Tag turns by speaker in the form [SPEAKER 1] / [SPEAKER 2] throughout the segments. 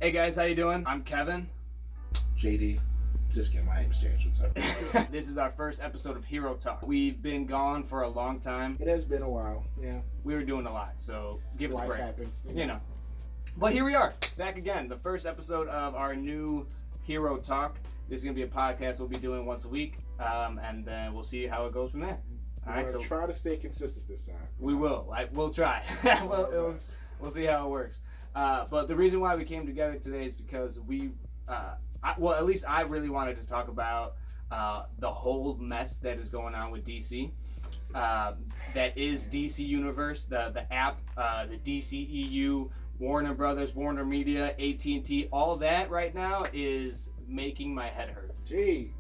[SPEAKER 1] Hey guys, how you doing? I'm Kevin.
[SPEAKER 2] JD. Just kidding, my name's James. What's up?
[SPEAKER 1] This is our first episode of HeroTalk. We've been gone for a long time.
[SPEAKER 2] It has been a while, yeah.
[SPEAKER 1] We were doing a lot, so give us a
[SPEAKER 2] Life
[SPEAKER 1] break.
[SPEAKER 2] happened.
[SPEAKER 1] You know. But here we are, back again. The first episode of our new HeroTalk. This is going to be a podcast we'll be doing once a week, and then we'll see how it goes from there.
[SPEAKER 2] All right, so try to stay consistent this time.
[SPEAKER 1] We will. We'll try. We'll see how it works. But the reason why we came together today is because at least I really wanted to talk about the whole mess that is going on with DC. That is DC Universe, the app, the DCEU, Warner Brothers, Warner Media, AT&T, all that right now is making my head hurt.
[SPEAKER 2] Gee,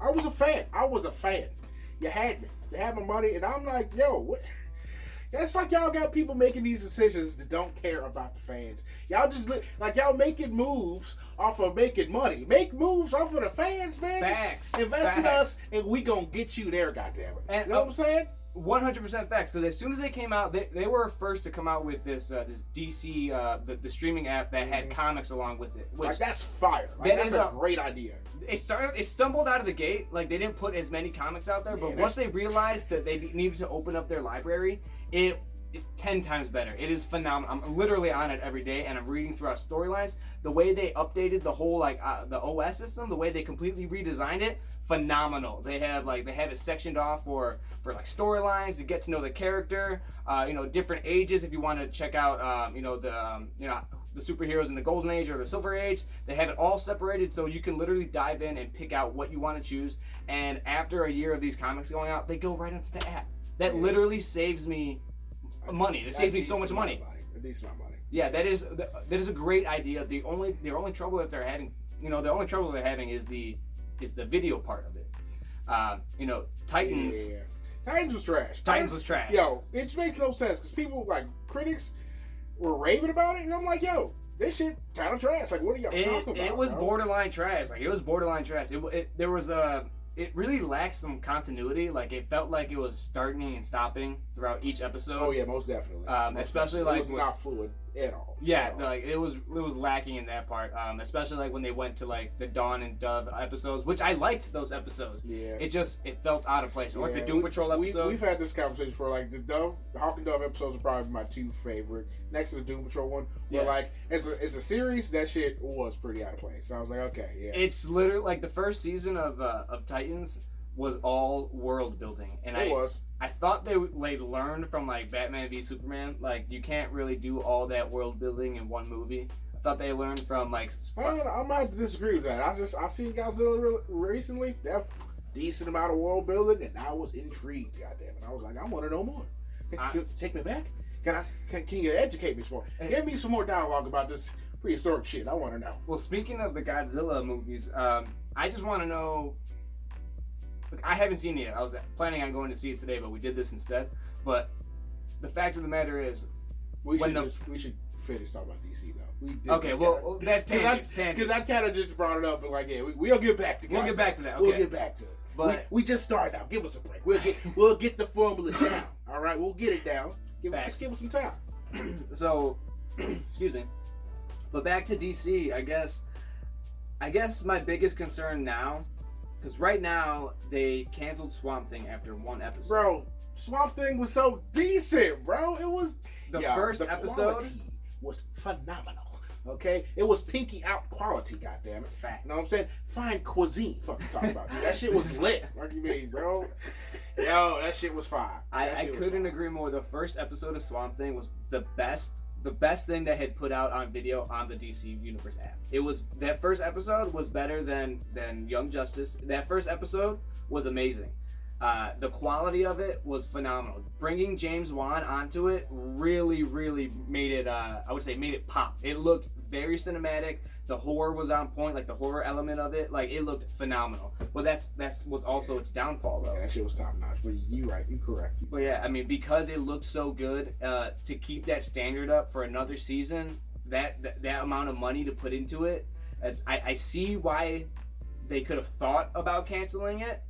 [SPEAKER 2] I was a fan. You had me. You had my money, and I'm like, yo, what? It's like y'all got people making these decisions that don't care about the fans. Y'all just like y'all making moves off of making money. Make moves off of the fans, man.
[SPEAKER 1] Facts.
[SPEAKER 2] Invest in us, and we gonna get you there, goddammit.
[SPEAKER 1] And,
[SPEAKER 2] you know what I'm saying?
[SPEAKER 1] 100% facts. Because as soon as they came out, they were first to come out with this DC the streaming app that had comics along with it. Which,
[SPEAKER 2] like that's fire. Like that's a great idea.
[SPEAKER 1] It stumbled out of the gate. Like they didn't put as many comics out there, but once they realized that they needed to open up their library, it's 10 times better. It is phenomenal. I'm literally on it every day, and I'm reading throughout storylines. The way they updated the whole the OS system, the way they completely redesigned it, phenomenal. They have it sectioned off for like storylines to get to know the character. Different ages if you want to check out the superheroes in the Golden Age or the Silver Age. They have it all separated so you can literally dive in and pick out what you want to choose. And after a year of these comics going out, they go right into the app. That literally saves me money. It saves me so much money.
[SPEAKER 2] A decent amount of money.
[SPEAKER 1] Yeah, that is a great idea. The only trouble that they're having, is the video part of it. Titans.
[SPEAKER 2] Yeah. Titans was trash.
[SPEAKER 1] Titans was trash.
[SPEAKER 2] Yo, it makes no sense because people critics were raving about it, and I'm like, yo, this shit kind of trash. Like, what are y'all talking about?
[SPEAKER 1] It was borderline trash. Like, it was borderline trash. It really lacked some continuity. Like, it felt like it was starting and stopping throughout each episode.
[SPEAKER 2] Oh yeah, most definitely.
[SPEAKER 1] Especially
[SPEAKER 2] it was not fluid at all.
[SPEAKER 1] Yeah, like it was lacking in that part. Especially like when they went to like the Dawn and Dove episodes, which I liked those episodes. Yeah. It felt out of place. Like the Doom Patrol episode.
[SPEAKER 2] We've had this conversation for like the Hawk and Dove episodes are probably my two favorite, next to the Doom Patrol one. Where like as a series, that shit was pretty out of place. So I was like, okay, yeah.
[SPEAKER 1] It's literally like the first season of Titans was all world building, and I thought they learned from like Batman v Superman. Like you can't really do all that world building in one movie. I thought they learned from like.
[SPEAKER 2] I might have to disagree with that. I seen Godzilla recently. That decent amount of world building, and I was intrigued. Goddamn it! I was like, I want to know more. Can you take me back? Can you educate me some more? Give me some more dialogue about this prehistoric shit. I want to know.
[SPEAKER 1] Well, speaking of the Godzilla movies, I just want to know. I haven't seen it yet. I was planning on going to see it today, but we did this instead. But the fact of the matter is,
[SPEAKER 2] we should finish talking about DC though.
[SPEAKER 1] That's tangents.
[SPEAKER 2] Because I kind of just brought it up, but like, yeah, we'll get back to.
[SPEAKER 1] We'll get back to that. Okay.
[SPEAKER 2] We'll get back to it. But we just started out. Give us a break. We'll get the formula down. All right, we'll get it down. Just give us some time.
[SPEAKER 1] So, excuse me. But back to DC, I guess my biggest concern now. Because right now, they canceled Swamp Thing after one episode.
[SPEAKER 2] Bro, Swamp Thing was so decent, bro. It was...
[SPEAKER 1] The first episode
[SPEAKER 2] was phenomenal, okay? It was pinky out quality, goddammit.
[SPEAKER 1] Facts.
[SPEAKER 2] You know what I'm saying? Fine cuisine, fucking talking about. Dude. That shit was lit. What you mean, bro? Yo, that shit was fire.
[SPEAKER 1] I couldn't agree more. The first episode of Swamp Thing was the best thing that had put out on video on the DC Universe app. That first episode was better than Young Justice. That first episode was amazing. The quality of it was phenomenal. Bringing James Wan onto it really, really made it, made it pop. It looked very cinematic. The horror was on point, like the horror element of it, like it looked phenomenal. But that was also its downfall, though.
[SPEAKER 2] Yeah, that shit was top notch. But you right, you correct.
[SPEAKER 1] But yeah, I mean, because it looked so good, to keep that standard up for another season, that amount of money to put into it, I see why they could have thought about canceling it.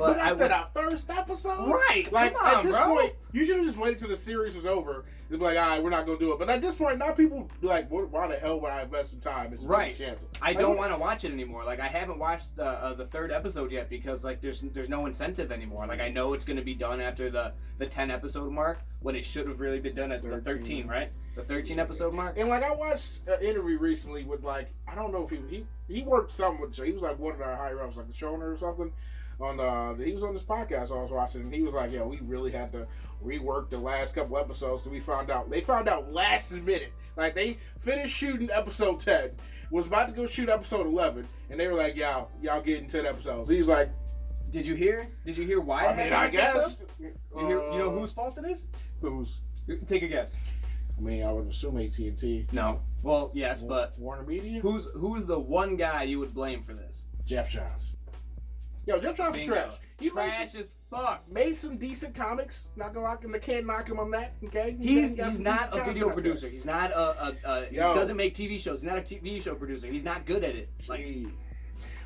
[SPEAKER 2] But after that first episode,
[SPEAKER 1] right?
[SPEAKER 2] Like
[SPEAKER 1] come on,
[SPEAKER 2] at this
[SPEAKER 1] bro.
[SPEAKER 2] point, you should have just waited till the series was over. It's like, all right, we're not gonna do it. But at this point, now people be like, why the hell would I invest some time? It's
[SPEAKER 1] right.
[SPEAKER 2] chance.
[SPEAKER 1] I don't want to watch it anymore. Like I haven't watched the third episode yet because like there's no incentive anymore. Like I know it's gonna be done after the 10 episode mark when it should have really been done at the 13, right? The 13 episode mark.
[SPEAKER 2] And like I watched an interview recently with like I don't know if he worked something with he was like one of our higher ups, like the showrunner or something. He was on this podcast I was watching, and he was like, "Yo, we really had to rework the last couple episodes because they found out last minute. Like they finished shooting episode 10, was about to go shoot episode 11, and they were like, y'all getting 10 episodes." He was like,
[SPEAKER 1] "Did you hear why?"
[SPEAKER 2] I mean, I guess.
[SPEAKER 1] You know whose fault it is?
[SPEAKER 2] Whose?
[SPEAKER 1] Take a guess.
[SPEAKER 2] I mean, I would assume AT&T.
[SPEAKER 1] No. Well, yes, but
[SPEAKER 2] Warner Media.
[SPEAKER 1] Who's the one guy you would blame for this?
[SPEAKER 2] Jeff Johns. Yo, Jeff Johns is trash.
[SPEAKER 1] Trash as fuck.
[SPEAKER 2] Made some decent comics. Not gonna knock him. Can't knock him on that. Okay.
[SPEAKER 1] He's not a video producer. He's not he doesn't make TV shows. He's not a TV show producer. He's not good at it. Like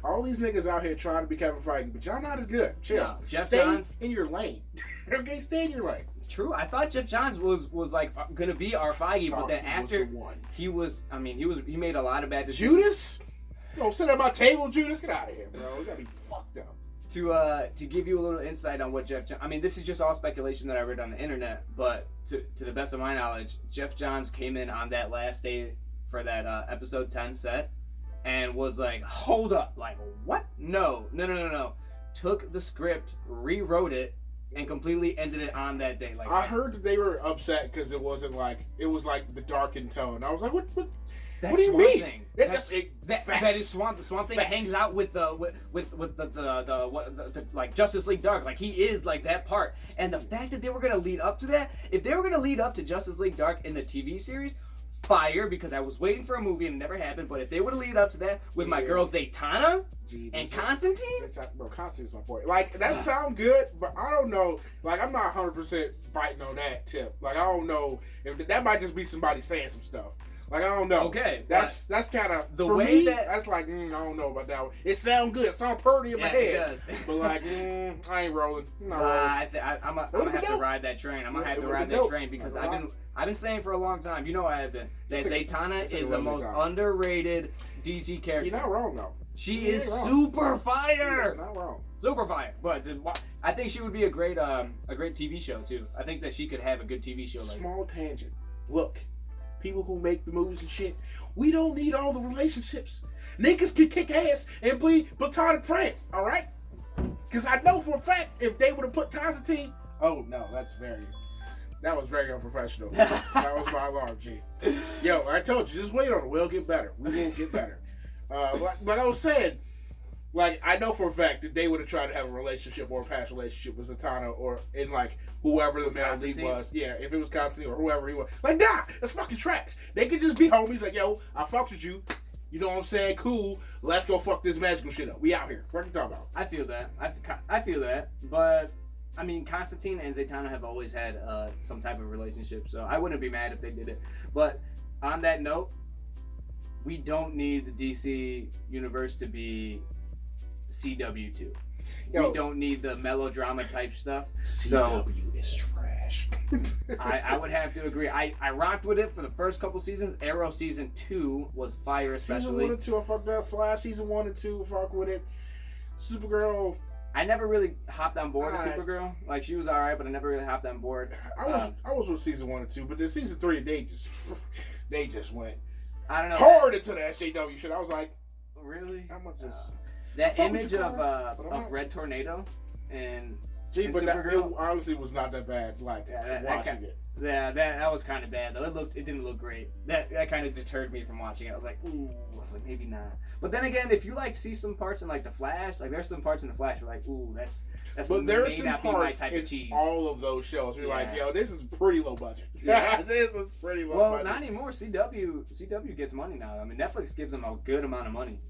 [SPEAKER 2] all these niggas out here trying to be Kevin Feige, but y'all not as good. Chill. No,
[SPEAKER 1] Jeff
[SPEAKER 2] stay
[SPEAKER 1] Johns
[SPEAKER 2] in your lane. Okay, stay in your lane.
[SPEAKER 1] True. I thought Jeff Johns was like gonna be our Feige, but then after he made a lot of bad decisions.
[SPEAKER 2] Judas? Don't sit at my table, Judas. Get out of here, bro. We gotta be fucked up.
[SPEAKER 1] To give you a little insight on what Jeff Johns, I mean, this is just all speculation that I read on the internet, but to the best of my knowledge, Jeff Johns came in on that last day for that episode 10 set and was like, hold up, like, what? No. Took the script, rewrote it, and completely ended it on that day. Like
[SPEAKER 2] I heard that they were upset because it was like the darkened tone. I was like, what?
[SPEAKER 1] That's
[SPEAKER 2] what do you
[SPEAKER 1] Swamp
[SPEAKER 2] mean?
[SPEAKER 1] Thing.
[SPEAKER 2] That
[SPEAKER 1] is Swamp. The Swamp Thing hangs out with the like Justice League Dark. Like he is like that part. And the fact that they were gonna lead up to that, if they were gonna lead up to Justice League Dark in the TV series, fire, because I was waiting for a movie and it never happened. But if they would have lead up to that with my girl Zatanna and Constantine,
[SPEAKER 2] bro, Constantine's my boy. Like that sound good, but I don't know. Like I'm not 100% biting on that tip. Like I don't know if that might just be somebody saying some stuff. Like I don't know.
[SPEAKER 1] Okay,
[SPEAKER 2] that's kind of
[SPEAKER 1] the
[SPEAKER 2] for
[SPEAKER 1] way
[SPEAKER 2] me.
[SPEAKER 1] that
[SPEAKER 2] that's like I don't know about that one. It sound good. It sound pretty in my head.
[SPEAKER 1] It does.
[SPEAKER 2] But like I ain't rolling. I'm not rolling.
[SPEAKER 1] I'm gonna have to ride that train. I'm gonna have to ride that train because I've been saying for a long time. You know I have been that Zatanna is the most underrated DC character.
[SPEAKER 2] You're not wrong though.
[SPEAKER 1] She is super fire.
[SPEAKER 2] You're not wrong.
[SPEAKER 1] Super fire. But I think she would be a great TV show too. I think that she could have a good TV show.
[SPEAKER 2] Small tangent. Look. People who make the movies and shit, we don't need all the relationships. Niggas can kick ass and be platonic friends, all right? Because I know for a fact if they would have put Constantine, oh no, that was very unprofessional. That was my alarm, G. Yo, I told you, just wait on it. We'll get better. We will get better. But I was saying, like, I know for a fact that they would have tried to have a relationship or a past relationship with Zatanna or in like whoever the male lead was. Yeah, if it was Constantine or whoever he was. Like, nah, that's fucking trash. They could just be homies. Like, yo, I fucked with you. You know what I'm saying? Cool. Let's go fuck this magical shit up. We out here. What are you talking about?
[SPEAKER 1] I feel that. I feel that. But I mean, Constantine and Zatanna have always had some type of relationship, so I wouldn't be mad if they did it. But on that note, we don't need the DC universe to be CW2. We don't need the melodrama type stuff.
[SPEAKER 2] CW is trash.
[SPEAKER 1] I would have to agree. I rocked with it for the first couple seasons. Arrow season 2 was fire, especially.
[SPEAKER 2] Season 1 and 2, I fucked up. Flash season 1 and 2, fuck with it. Supergirl.
[SPEAKER 1] I never really hopped on board with Supergirl. Like she was alright, but I never really hopped on board.
[SPEAKER 2] I was with season 1 and 2, but then season 3 they just went.
[SPEAKER 1] I don't know.
[SPEAKER 2] Hard into the SJW shit. I was like,
[SPEAKER 1] really?
[SPEAKER 2] I'm gonna just
[SPEAKER 1] that image of Red Tornado and
[SPEAKER 2] but it honestly was not that bad. Like watching it.
[SPEAKER 1] Yeah, that was kind of bad though. It didn't look great. That kind of deterred me from watching it. I was like, ooh. I was like, maybe not. But then again, if you like see some parts in like the Flash, like there's some parts in the Flash where like, ooh, that's.
[SPEAKER 2] But there's some
[SPEAKER 1] not
[SPEAKER 2] parts
[SPEAKER 1] my type
[SPEAKER 2] in
[SPEAKER 1] of cheese.
[SPEAKER 2] all of those shows. You're like, yo, this is pretty low budget.
[SPEAKER 1] Yeah.
[SPEAKER 2] This is pretty low budget.
[SPEAKER 1] Well, not anymore. CW gets money now. I mean, Netflix gives them a good amount of money.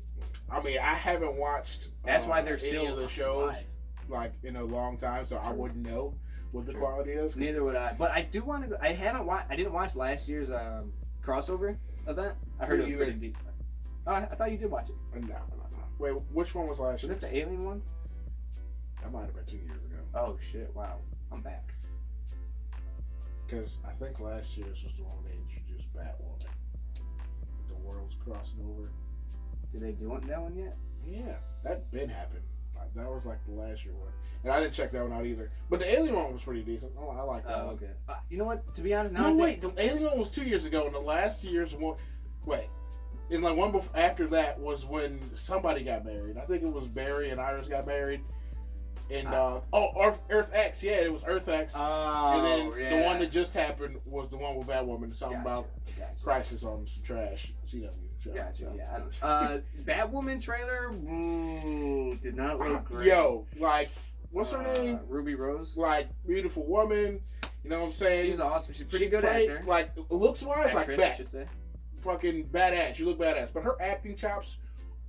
[SPEAKER 2] I mean, I haven't watched.
[SPEAKER 1] That's why they're
[SPEAKER 2] any
[SPEAKER 1] still
[SPEAKER 2] of the shows
[SPEAKER 1] live.
[SPEAKER 2] Like in a long time, so I wouldn't know what the quality is.
[SPEAKER 1] Neither would I. But I do want to. I didn't watch last year's crossover event. I heard it was pretty deep. Oh, I thought you did watch it.
[SPEAKER 2] No. Wait, which one was last year?
[SPEAKER 1] Was it the alien one?
[SPEAKER 2] That might have been 2 years ago.
[SPEAKER 1] Oh shit! Wow, I'm back.
[SPEAKER 2] Because I think last year's was the one they introduced Batwoman. The world's crossing over.
[SPEAKER 1] Did they do that one yet?
[SPEAKER 2] Yeah, that been happened. That was like the last year one. And I didn't check that one out either. But the Alien one was pretty decent. Oh, I like that one.
[SPEAKER 1] Okay. You know what? To be honest,
[SPEAKER 2] No, wait. The Alien one was 2 years ago, and the last year's one... Wait. And like one after that was when somebody got married. I think it was Barry and Iris got married. And, Earth X. Yeah, it was Earth X.
[SPEAKER 1] Oh,
[SPEAKER 2] and then
[SPEAKER 1] yeah.
[SPEAKER 2] the one that just happened was the one with Batwoman. Something about Crisis on some trash CW.
[SPEAKER 1] Gotcha. Yeah. Batwoman trailer did not look great.
[SPEAKER 2] Yo, like, what's her name?
[SPEAKER 1] Ruby Rose.
[SPEAKER 2] Like, beautiful woman. You know what I'm saying?
[SPEAKER 1] She's awesome. She's pretty good actor.
[SPEAKER 2] Like, looks wise, like
[SPEAKER 1] Actress,
[SPEAKER 2] that.
[SPEAKER 1] I should say.
[SPEAKER 2] Fucking badass. You look badass, but her acting chops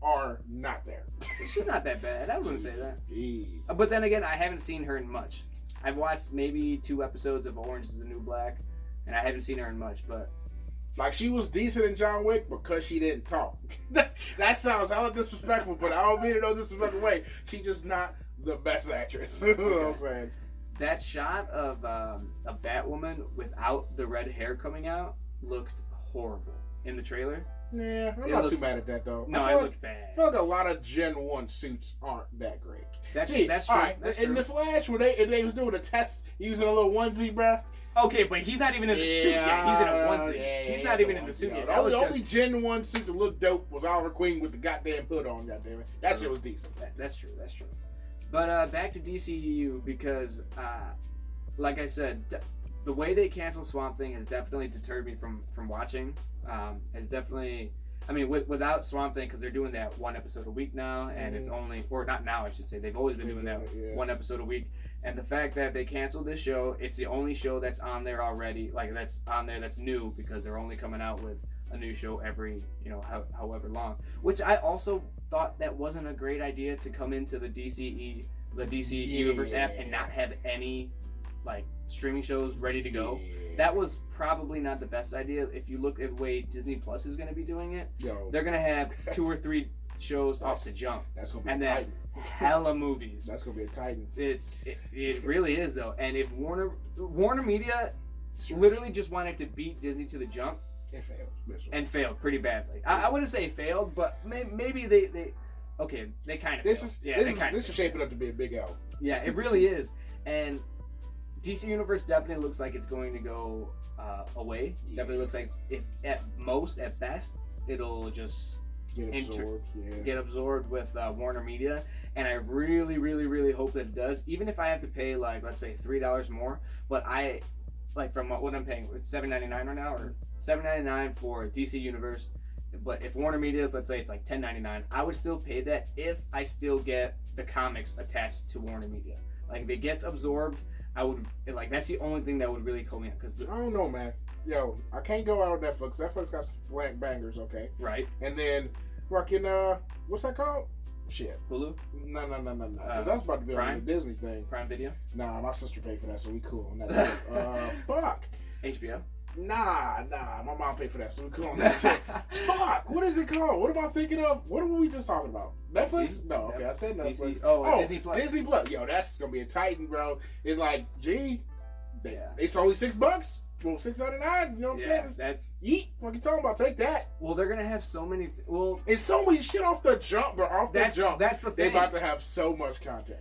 [SPEAKER 2] are not there.
[SPEAKER 1] She's not that bad. I wouldn't say that.
[SPEAKER 2] Yeah.
[SPEAKER 1] But then again, I haven't seen her in much. I've watched maybe 2 episodes of Orange Is the New Black, and I haven't seen her in much. But
[SPEAKER 2] like, she was decent in John Wick because she didn't talk. That sounds hella disrespectful, but I don't mean it in no disrespectful way. She's just not the best actress. You know what I'm saying?
[SPEAKER 1] That shot of a Batwoman without the red hair coming out looked horrible in the trailer.
[SPEAKER 2] Yeah, I'm not too mad at that though.
[SPEAKER 1] No, it looked bad.
[SPEAKER 2] I feel like a lot of Gen 1 suits aren't that great.
[SPEAKER 1] That's true.
[SPEAKER 2] All right, in The Flash, when they was doing a test using a little onesie, bruh.
[SPEAKER 1] Okay, but he's not even in the suit yet. He's in a onesie. He's not even in the suit yet.
[SPEAKER 2] The only Gen 1 suit that looked dope was Oliver Queen with the goddamn hood on, goddammit. That shit was decent.
[SPEAKER 1] That's true. But back to DCEU, because, like I said, the way they canceled Swamp Thing has definitely deterred me from watching. Has definitely, I mean, without Swamp Thing, because they're doing that 1 episode a week now, and it's only, or not now, I should say, they've always been doing that 1 episode a week. And the fact that they canceled this show, it's the only show that's on there already, like that's on there that's new, because they're only coming out with a new show every, however long. Which I also thought that wasn't a great idea, to come into the DC Universe app and not have any like streaming shows ready to go. That was probably not the best idea. If you look at the way Disney Plus is going to be doing it, they're going to have 2 or 3 shows off the jump.
[SPEAKER 2] That's going to be
[SPEAKER 1] and
[SPEAKER 2] a
[SPEAKER 1] then
[SPEAKER 2] titan.
[SPEAKER 1] Hella movies.
[SPEAKER 2] That's going to be a titan.
[SPEAKER 1] It really is though. And if Warner Media literally just wanted to beat Disney to the jump,
[SPEAKER 2] it failed.
[SPEAKER 1] And failed pretty badly. I wouldn't say failed, but maybe they kind of. This
[SPEAKER 2] is shaping up to be a big L.
[SPEAKER 1] Yeah, it really is. And DC Universe definitely looks like it's going to go away. Yeah. Definitely looks like, if at best, it'll just get absorbed with Warner Media. And I really, really, really hope that it does. Even if I have to pay, like, let's say $3 more, but from what I'm paying, it's $7.99 right now, or $7.99 for DC Universe. But if Warner Media is, let's say it's like $10.99, I would still pay that if I still get the comics attached to Warner Media. Like, if it gets absorbed, I would, like, that's the only thing that would really pull me up. Cause
[SPEAKER 2] I don't know, man. Yo, I can't go out on Netflix. Netflix got some blank bangers, okay?
[SPEAKER 1] Right.
[SPEAKER 2] And then, fucking, what's that called? Shit.
[SPEAKER 1] Hulu?
[SPEAKER 2] No. Because that's about to be on the Disney thing.
[SPEAKER 1] Prime Video?
[SPEAKER 2] Nah, my sister paid for that, so we cool on that. Fuck.
[SPEAKER 1] HBO?
[SPEAKER 2] Nah. My mom paid for that, so we cool on that. Fuck. What is it called? What am I thinking of? What were we just talking about? Netflix? No, okay, I said Netflix.
[SPEAKER 1] Disney Plus.
[SPEAKER 2] Disney Plus. Yo, that's gonna be a titan, bro. It's like, it's only $6. Well, $6.99. You know what I'm saying?
[SPEAKER 1] That's
[SPEAKER 2] fucking talking about. Take that.
[SPEAKER 1] Well, they're gonna have so many.
[SPEAKER 2] It's so many shit off the jump, bro. That's the thing. They about to have so much content.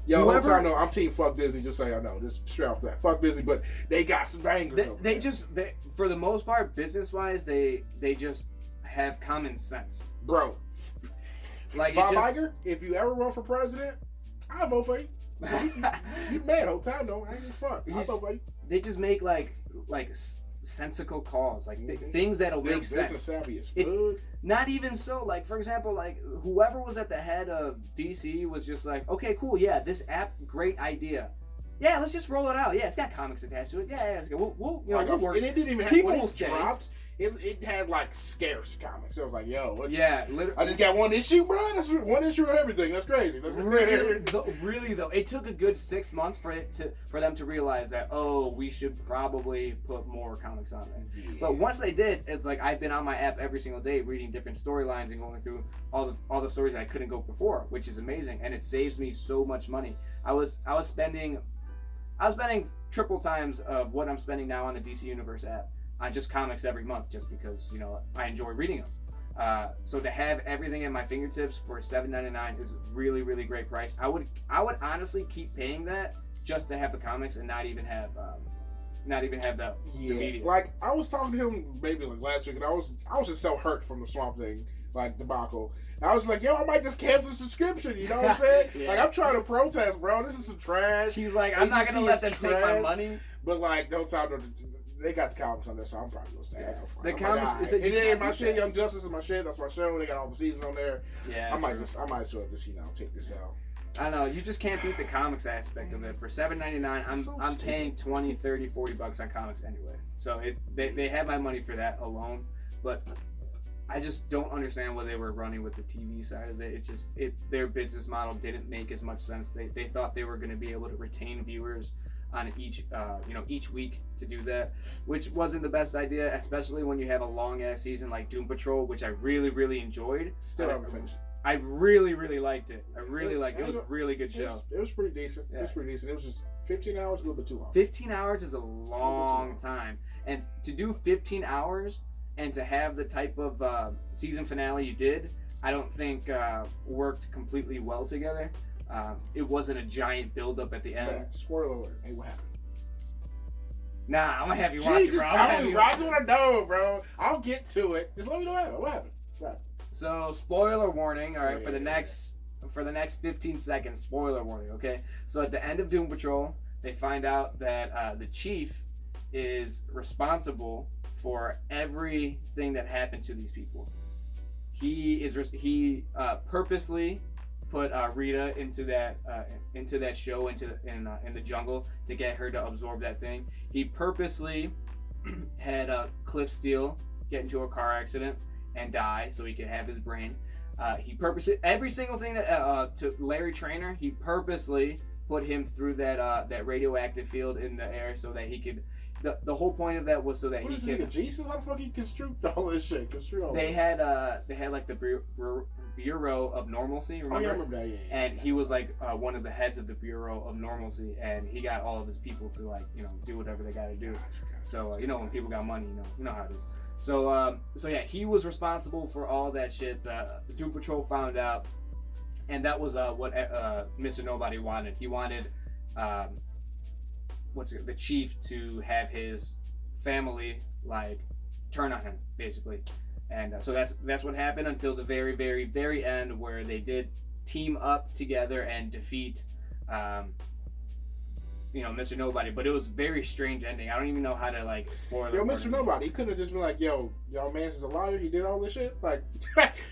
[SPEAKER 2] Yo, I'm team fuck Disney, just so y'all know. Just straight off that. Fuck Disney, but they got some bangers.
[SPEAKER 1] They for the most part, business wise, they just have common sense.
[SPEAKER 2] Bro. Like, Bob Iger, if you ever run for president, I'll vote for you. You mad whole time though. I ain't even fuck. I'll vote for you.
[SPEAKER 1] They just make like sensical calls, like things that'll make sense.
[SPEAKER 2] Business savvy as fuck.
[SPEAKER 1] Not even so. Like, for example, like whoever was at the head of DC was just like, okay, cool, yeah, this app, great idea. Yeah, let's just roll it out. Yeah, it's got comics attached to it. Yeah, it's good. We'll work.
[SPEAKER 2] And it didn't even have, when it dropped, it had like scarce comics. It was like, yo, what,
[SPEAKER 1] Yeah,
[SPEAKER 2] I just got one issue, bro. That's one issue of everything. That's crazy. That's
[SPEAKER 1] really though, it took a good 6 months for them to realize that, oh, we should probably put more comics on there.
[SPEAKER 2] Yeah.
[SPEAKER 1] But once they did, it's like I've been on my app every single day reading different storylines and going through all the stories that I couldn't go before, which is amazing, and it saves me so much money. I was spending triple times of what I'm spending now on the DC Universe app on just comics every month, just because, you know, I enjoy reading them. So to have everything at my fingertips for $7.99 is really, really great price. I would honestly keep paying that just to have the comics and not even have the media.
[SPEAKER 2] Like I was talking to him maybe like last week, and I was just so hurt from the Swamp Thing like debacle. I was like, yo, I might just cancel the subscription. You know what I'm saying?
[SPEAKER 1] Yeah.
[SPEAKER 2] Like I'm trying to protest, bro. This is some trash.
[SPEAKER 1] He's like, I'm not gonna let them take my money.
[SPEAKER 2] But like, don't tell them. They got the comics on there, so I'm probably gonna stay.
[SPEAKER 1] Yeah.
[SPEAKER 2] The
[SPEAKER 1] comics is
[SPEAKER 2] it ain't my shit. Young Justice is my shit. That's my show. They got all the seasons on there.
[SPEAKER 1] Yeah,
[SPEAKER 2] I might as well just take this out.
[SPEAKER 1] I know, you just can't beat the comics aspect of it. For $7.99, I'm paying $20, $30, $40 on comics anyway. So they have my money for that alone. But I just don't understand what they were running with the TV side of it. Their business model didn't make as much sense. They thought they were going to be able to retain viewers on each week to do that, which wasn't the best idea, especially when you have a long ass season like Doom Patrol, which I really, really enjoyed.
[SPEAKER 2] Still haven't finished.
[SPEAKER 1] I really, really liked it. It was a really good show.
[SPEAKER 2] It was pretty decent. Yeah. It was pretty decent. It was just 15 hours, a little bit too long.
[SPEAKER 1] 15 hours is a long time. And to do 15 hours and to have the type of season finale you did, I don't think worked completely well together. It wasn't a giant build-up at the end.
[SPEAKER 2] Yeah, spoiler alert. Hey, what happened?
[SPEAKER 1] Nah, I'm going to have you watch it, bro.
[SPEAKER 2] Just tell me, bro. I just want to know, bro. I'll get to it. Just let me know what happened. What happened?
[SPEAKER 1] So, spoiler warning, all right, for the next 15 seconds, spoiler warning, okay? So, at the end of Doom Patrol, they find out that the chief is responsible for everything that happened to these people. He purposely put Rita into that show in the jungle to get her to absorb that thing. He purposely had Cliff Steele get into a car accident and die so he could have his brain. He purposely every single thing that to Larry Trainer, he purposely put him through that radioactive field in the air so that he could. The whole point of that was so that he could.
[SPEAKER 2] Jesus, how the fuck he construed all this shit?
[SPEAKER 1] They had like the Bureau of Normalcy. Remember?
[SPEAKER 2] Oh yeah, I remember that. Yeah.
[SPEAKER 1] And he was like one of the heads of the Bureau of Normalcy, and he got all of his people to do whatever they got to do. So when people got money, you know how it is. So yeah, he was responsible for all that shit. The Doom Patrol found out, and that was what Mr. Nobody wanted. He wanted the chief to have his family turn on him, basically. And so that's what happened until the very, very, very end, where they did team up together and defeat Mr. Nobody. But it was a very strange ending. I don't even know how to spoil it.
[SPEAKER 2] Yo, Mr. Nobody, he could have just been like, yo, y'all man's is a liar, he did all this shit. Like,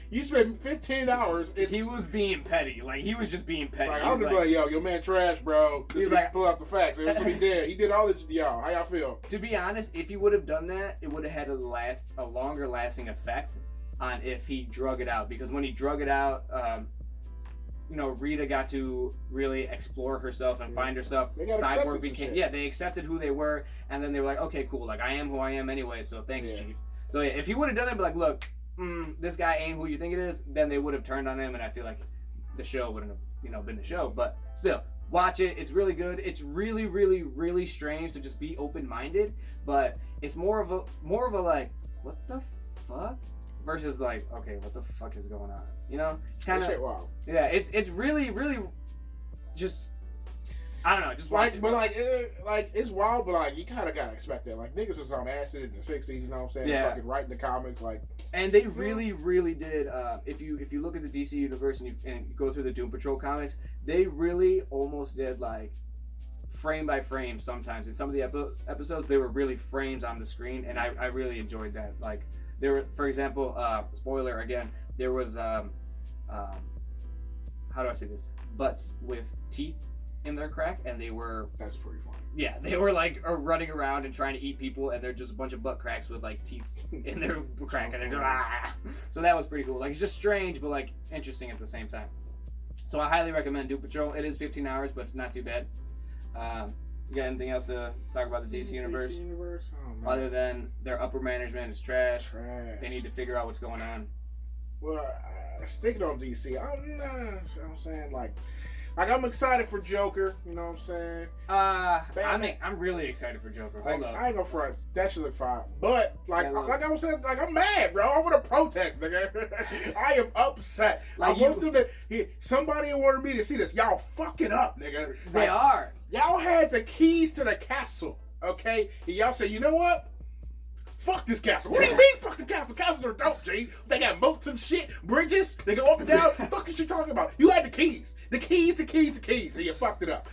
[SPEAKER 2] you spent 15 hours.
[SPEAKER 1] He was being petty. He was just being petty.
[SPEAKER 2] I was like, yo, your man trash, bro. Just pull out the facts. That's what he did. He did all this to y'all. How y'all feel?
[SPEAKER 1] To be honest, if he would have done that, it would have had a longer lasting effect on if he drug it out. Because when he drug it out, Rita got to really explore herself and find herself. Cyborg became, they accepted who they were, and then they were like, okay, cool, I am who I am anyway, so thanks, Chief. So yeah, if he would have done that, be like, look, this guy ain't who you think it is, then they would have turned on him, and I feel like the show wouldn't have, been the show. But still, watch it. It's really good. It's really, really, really strange, so just be open-minded. But it's more of a what the fuck? Versus okay, what the fuck is going on? It's kind of
[SPEAKER 2] wow.
[SPEAKER 1] Yeah, it's really, really just I don't know, just watch it.
[SPEAKER 2] But it's wild, but you kind of gotta expect that. Niggas was on acid in the '60s, you know what I'm saying?
[SPEAKER 1] Yeah.
[SPEAKER 2] Fucking writing the comics,
[SPEAKER 1] And they really, really did. If you look at the DC universe and you go through the Doom Patrol comics, they really almost did frame by frame sometimes. In some of the episodes, they were really frames on the screen, and I really enjoyed that. There were, for example, spoiler again, there was how do I say this? Butts with teeth in their crack, and they were
[SPEAKER 2] That's pretty funny.
[SPEAKER 1] yeah, they were like running around and trying to eat people, and they're just a bunch of butt cracks with like teeth in their crack, and they're just So that was pretty cool. Like it's just strange, but like interesting at the same time. So I highly recommend Doom Patrol. It is 15 hours, but not too bad. You got anything else to talk about the DC Universe?
[SPEAKER 2] DC Universe? Oh,
[SPEAKER 1] Other than their upper management is trash.
[SPEAKER 2] Trash.
[SPEAKER 1] They need to figure out what's going on.
[SPEAKER 2] Well, sticking on DC, I'm saying like I'm excited for Joker. You know what I'm saying?
[SPEAKER 1] I'm really excited for Joker.
[SPEAKER 2] Like,
[SPEAKER 1] Hold up.
[SPEAKER 2] I ain't gonna front. That should look fine. But like
[SPEAKER 1] Yeah,
[SPEAKER 2] like I was saying, like I'm mad, bro. I want to protest, nigga. I am upset.
[SPEAKER 1] Like
[SPEAKER 2] I went through somebody wanted me to see this. Y'all fucking up, nigga.
[SPEAKER 1] They are.
[SPEAKER 2] Y'all had the keys to the castle, okay? And y'all said, you know what? Fuck this castle. What do you mean, fuck the castle? Castles are dope, G. They got moats and shit, bridges. They go up and down. Fuck is you talking about? You had the keys. The keys, and you fucked it up.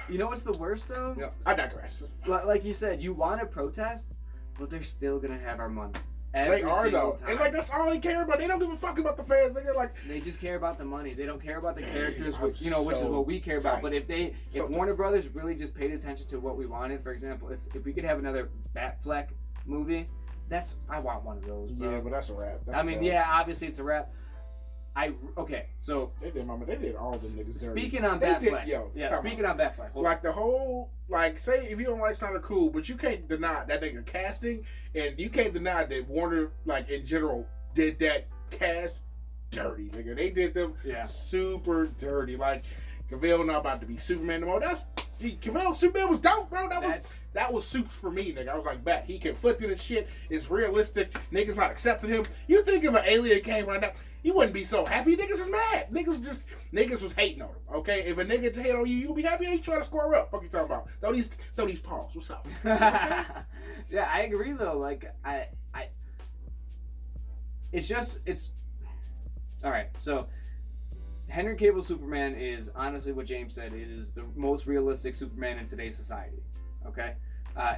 [SPEAKER 1] You know what's the worst, though?
[SPEAKER 2] Yeah, I digress.
[SPEAKER 1] Like you said, you want to protest, but they're still going to have our money.
[SPEAKER 2] They are, though.
[SPEAKER 1] Time.
[SPEAKER 2] And, like, that's all they care about. They don't give a fuck about the fans.
[SPEAKER 1] They just care about the money. They don't care about the characters,
[SPEAKER 2] I'm
[SPEAKER 1] which is what we care about. But if Warner Brothers really just paid attention to what we wanted, for example, if we could have another Batfleck movie, I want one of those, bro.
[SPEAKER 2] Yeah, but that's a wrap.
[SPEAKER 1] Obviously it's a wrap. So
[SPEAKER 2] they did all the niggas.
[SPEAKER 1] Speaking on Batfleck, speaking on Batfleck,
[SPEAKER 2] like the whole, like, say if you don't like Sonic, cool, but you can't deny that nigga casting, and you can't deny that Warner, like in general, did that cast dirty, nigga. They did them super dirty. Like Cavill not about to be Superman no more. Cavill Superman was dope, bro. That was soup for me, nigga. I was like, bet he conflicted and shit. It's realistic. Niggas not accepting him. You think if an alien came right now, you wouldn't be so happy. Niggas is mad. Niggas was hating on him. Okay, if a nigga hate on you, you'll be happy. He trying to square up. Fuck you talking about? Throw these paws. What's up? You know what
[SPEAKER 1] yeah, I agree though. Like it's all right. So Henry Cavill's Superman is honestly what James said. It is the most realistic Superman in today's society. Okay,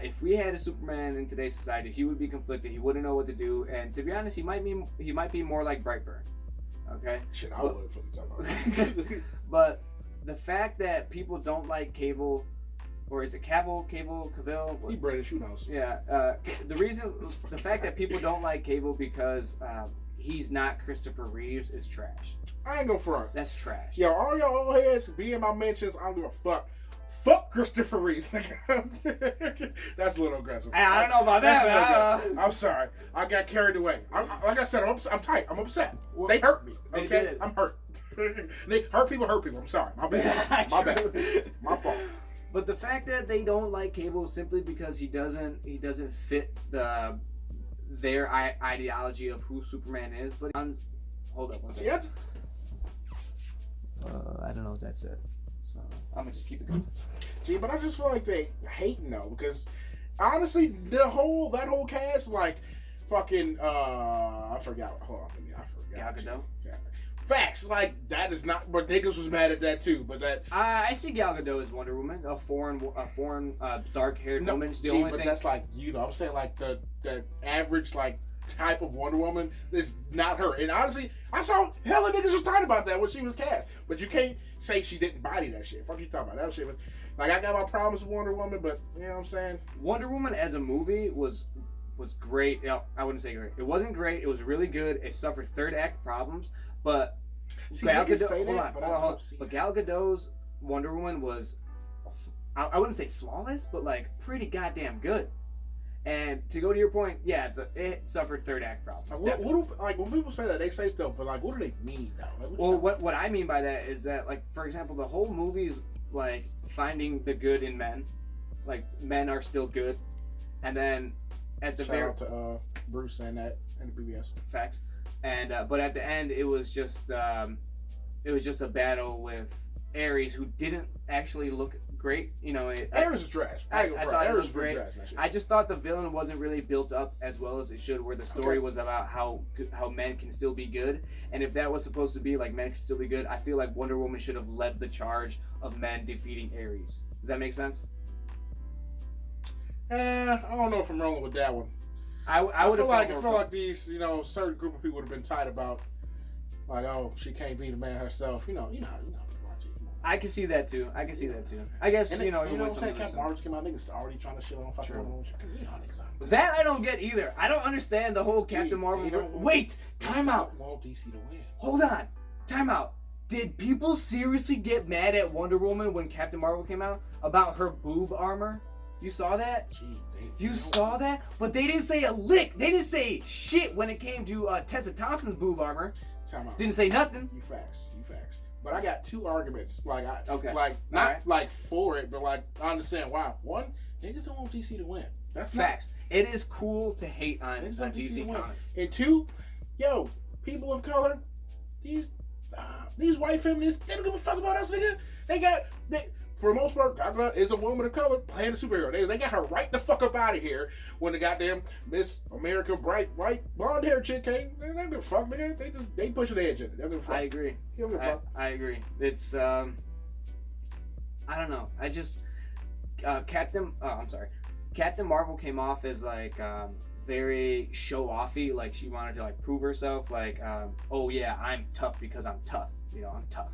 [SPEAKER 1] if we had a Superman in today's society, he would be conflicted. He wouldn't know what to do, and to be honest, he might be more like Brightburn. Okay.
[SPEAKER 2] Shit, I would fucking talk about.
[SPEAKER 1] But the fact that people don't like Cavill, or is it Cavill?
[SPEAKER 2] He British, who knows?
[SPEAKER 1] Yeah. The fact that people don't like Cavill because he's not Christopher Reeves is trash.
[SPEAKER 2] I ain't gonna front.
[SPEAKER 1] That's trash.
[SPEAKER 2] Yo, all y'all old heads be in my mentions. I don't give a fuck. Fuck Christopher Reeves. That's a little aggressive.
[SPEAKER 1] I don't know about that.
[SPEAKER 2] I'm sorry. I got carried away. Like I said, I'm tight. I'm upset.
[SPEAKER 1] Well,
[SPEAKER 2] they hurt me.
[SPEAKER 1] They
[SPEAKER 2] Okay,
[SPEAKER 1] did.
[SPEAKER 2] I'm hurt. Hurt people. I'm sorry. My bad. My bad. My fault.
[SPEAKER 1] But the fact that they don't like Cable is simply because he doesn't fit their ideology of who Superman is. But hold up one second.
[SPEAKER 2] Yeah.
[SPEAKER 1] I don't know if that's it. So I'm gonna just keep it going.
[SPEAKER 2] Gee, but I just feel like they hating though, because honestly, that whole cast, like fucking I forgot. Hold on, I forgot.
[SPEAKER 1] Gal Gadot.
[SPEAKER 2] Yeah. Facts, like that is not. But niggas was mad at that too. But that
[SPEAKER 1] I see Gal Gadot as Wonder Woman, a foreign dark-haired woman. It's the only
[SPEAKER 2] but
[SPEAKER 1] thing.
[SPEAKER 2] that's like I'm saying like the average like type of Wonder Woman is not her. And honestly, I saw hella niggas was talking about that when she was cast. But you can't say she didn't body that shit. Fuck you talking about that shit. But, like I got my problems with Wonder Woman, but you know what I'm saying.
[SPEAKER 1] Wonder Woman as a movie was great. No, I wouldn't say great. It wasn't great. It was really good. It suffered third act problems, but Gal Gadot. But Gal Gadot's Wonder Woman was, I wouldn't say flawless, but like pretty goddamn good. And to go to your point, yeah, it suffered third act problems.
[SPEAKER 2] Like when people say that, they say stuff, but like, what do they mean though?
[SPEAKER 1] Like, what I mean by that is that, like, for example, the whole movie's like finding the good in men, like men are still good, and then at the
[SPEAKER 2] shout out to Bruce saying that in the BBS
[SPEAKER 1] facts, and but at the end it was just a battle with Ares, who didn't actually look great. You know,
[SPEAKER 2] Ares is trash.
[SPEAKER 1] I thought it was great.
[SPEAKER 2] Trash,
[SPEAKER 1] I just thought the villain wasn't really built up as well as it should, where the story was about how men can still be good. And if that was supposed to be like men can still be good, I feel like Wonder Woman should have led the charge of men defeating Ares. Does that make sense?
[SPEAKER 2] I don't know if I'm rolling with that one.
[SPEAKER 1] I would
[SPEAKER 2] feel like these, certain group of people would have been tight about, like, oh, she can't be the man herself. You know.
[SPEAKER 1] I can see that too. I guess
[SPEAKER 2] And
[SPEAKER 1] you know
[SPEAKER 2] what I'm saying?
[SPEAKER 1] something
[SPEAKER 2] Captain Marvel came out, niggas already trying to shit on fucking Wonder Woman. You know how niggas are.
[SPEAKER 1] that I don't get either. I don't understand the whole Captain Marvel. Wait, time out.
[SPEAKER 2] They don't want DC to win.
[SPEAKER 1] Hold on, time out. Did people seriously get mad at Wonder Woman when Captain Marvel came out about her boob armor? You saw that? You saw that? But they didn't say a lick. They didn't say shit when it came to Tessa Thompson's boob armor.
[SPEAKER 2] Time out.
[SPEAKER 1] Didn't say nothing.
[SPEAKER 2] You facts. But I got two arguments.
[SPEAKER 1] Okay.
[SPEAKER 2] Like for it, but like I understand why. One, niggas don't want DC to win. That's
[SPEAKER 1] facts. It is cool to hate on DC Comics.
[SPEAKER 2] And two, yo, people of color, these white feminists, they don't give a fuck about us, nigga. For the most part, Gal Gadot is a woman of color playing a superhero. They got her right the fuck up out of here when the goddamn Miss America bright white blonde hair chick came. They don't give a fuck, nigga. They pushing the edge of it. They don't give a fuck.
[SPEAKER 1] I agree. I agree. It's I don't know. I just Captain Marvel came off as like very show-offy, like she wanted to like prove herself, like oh yeah, I'm tough because I'm tough. You know, I'm tough.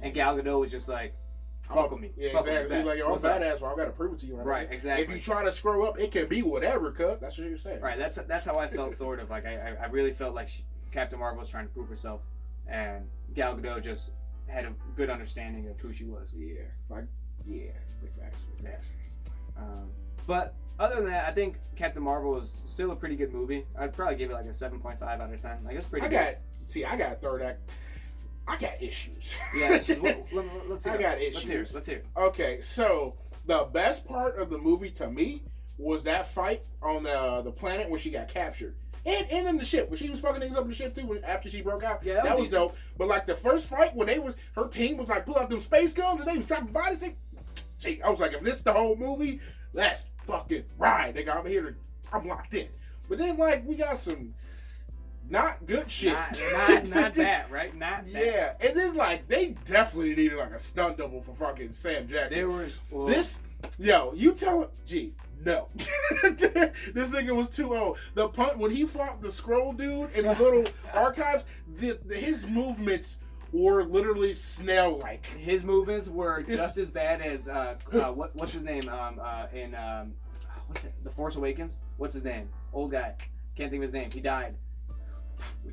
[SPEAKER 1] And Gal Gadot was just like, fuck with me.
[SPEAKER 2] Yeah,
[SPEAKER 1] fuck
[SPEAKER 2] exactly. He's like, yo, I'm badass, but I gotta prove it to you.
[SPEAKER 1] Right, exactly.
[SPEAKER 2] If you try to screw up, it can be whatever, cuz. That's what you're saying.
[SPEAKER 1] Right, that's how I felt, sort of. Like, I really felt like Captain Marvel was trying to prove herself, and Gal Gadot just had a good understanding of who she was.
[SPEAKER 2] Yeah. Big facts.
[SPEAKER 1] But other than that, I think Captain Marvel is still a pretty good movie. I'd probably give it like a 7.5 out of 10. Like, it's pretty good.
[SPEAKER 2] I got a third act. I got issues.
[SPEAKER 1] Yeah, let's hear
[SPEAKER 2] I got issues.
[SPEAKER 1] Let's hear.
[SPEAKER 2] Okay, so the best part of the movie to me was that fight on the planet where she got captured. And in the ship, when she was fucking niggas up in the ship too, after she broke out.
[SPEAKER 1] Yeah,
[SPEAKER 2] that was dope. But like the first fight when her team was like pull out them space guns and they was dropping bodies. I was like, if this the whole movie, let's fucking ride. Nigga, I'm locked in. But then like we got some not good shit.
[SPEAKER 1] Not bad, right? Not bad.
[SPEAKER 2] Yeah, and then like they definitely needed like a stunt double for fucking Sam Jackson.
[SPEAKER 1] There was
[SPEAKER 2] you tell him, no. This nigga was too old. The punt when he fought the scroll dude in the little archives, his movements were literally snail-like.
[SPEAKER 1] His movements were just as bad as what's his name in what's it? The Force Awakens. What's his name? Old guy. Can't think of his name. He died.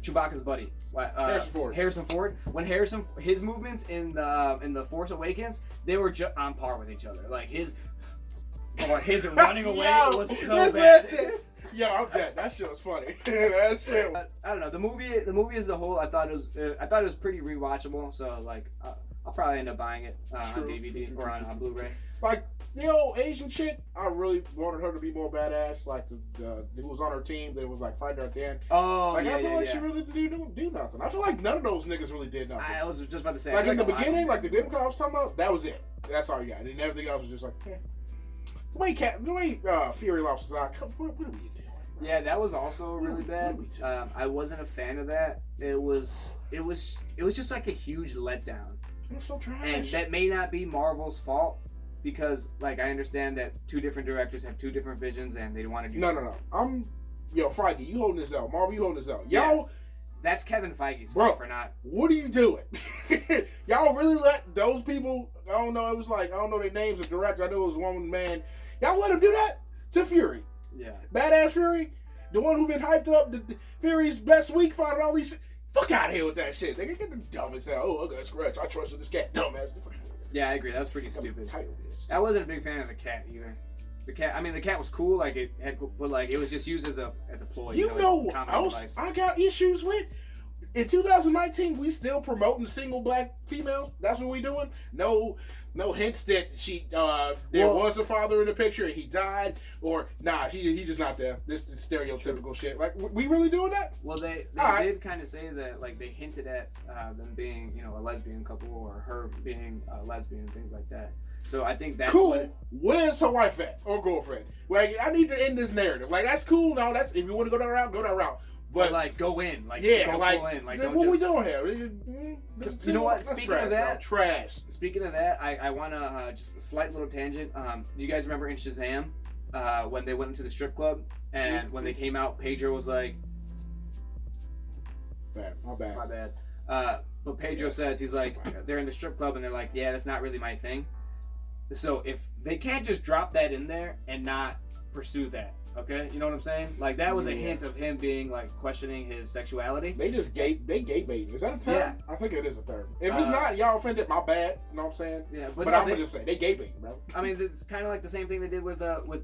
[SPEAKER 1] Chewbacca's buddy. Harrison Ford. When his movements in the Force Awakens, they were on par with each other. Like his running away was so bad.
[SPEAKER 2] Yo, I'm dead. That shit was funny. That shit.
[SPEAKER 1] I don't know. The movie as a whole, I thought it was pretty rewatchable. So like, I'll probably end up buying it on DVD or on Blu-ray.
[SPEAKER 2] Like the old Asian chick, I really wanted her to be more badass. Like the who was on her team that was like fighting her at the end.
[SPEAKER 1] Oh,
[SPEAKER 2] like I feel like she really didn't do nothing. I feel like none of those niggas really did nothing.
[SPEAKER 1] I was just about to say.
[SPEAKER 2] Like in the beginning, like the game I was talking about, that was it. That's all you got. And everything else was just like, The way Fury lost his eye. What are we doing? Bro?
[SPEAKER 1] Yeah, that was also really bad. I wasn't a fan of that. It was just like a huge letdown.
[SPEAKER 2] It was so trash.
[SPEAKER 1] And that may not be Marvel's fault. Because, like, I understand that two different directors have two different visions, and they want to do.
[SPEAKER 2] No. Feige, you holding this out. Marvel, you holding this out.
[SPEAKER 1] Y'all, that's Kevin Feige's fault for not.
[SPEAKER 2] What are you doing? Y'all really let those people? I don't know. It was like I don't know their names of directors. I know it was one man. Y'all let him do that to Fury.
[SPEAKER 1] Yeah.
[SPEAKER 2] Badass Fury, the one who been hyped up. The Fury's best week, finding all these. Fuck out of here with that shit. They get the dumbest out. Oh, I got scratch. I trusted this cat. Dumbass.
[SPEAKER 1] Yeah, I agree. That was pretty stupid. I wasn't a big fan of the cat either. The cat was cool. Like it had, but like it was just used as a ploy.
[SPEAKER 2] You know what else I got issues with? In 2019, we still promoting single black females. That's what we doing. No hints that there was a father in the picture and he died, or he just not there. This is stereotypical shit. Like we really doing that?
[SPEAKER 1] Well, they did kind of say that, like they hinted at them being a lesbian couple or her being a lesbian and things like that. So I think that's
[SPEAKER 2] cool. Where's her wife at or girlfriend? Like I need to end this narrative. Like that's cool. No, that's if you want to go that route, go that route. But
[SPEAKER 1] like go in, like
[SPEAKER 2] yeah,
[SPEAKER 1] go
[SPEAKER 2] like,
[SPEAKER 1] full in. Like
[SPEAKER 2] what we doing here?
[SPEAKER 1] You know what? Speaking
[SPEAKER 2] trash,
[SPEAKER 1] of that,
[SPEAKER 2] trash.
[SPEAKER 1] Speaking of that, I want to just a slight little tangent. You guys remember in Shazam when they went into the strip club and when they came out, Pedro was like,
[SPEAKER 2] My bad.
[SPEAKER 1] But Pedro says, he's like, they're in the strip club and they're like, yeah, that's not really my thing. So if they can't just drop that in there and not pursue that, okay? You know what I'm saying? Like, that was a hint of him being, like, questioning his sexuality.
[SPEAKER 2] They gate baiting. Is that a term?
[SPEAKER 1] Yeah.
[SPEAKER 2] I think it is a term. If it's not, y'all offended, my bad. You know what I'm saying?
[SPEAKER 1] Yeah,
[SPEAKER 2] but I'm going to just say, they gate baiting, bro.
[SPEAKER 1] I mean, it's kind of like the same thing they did with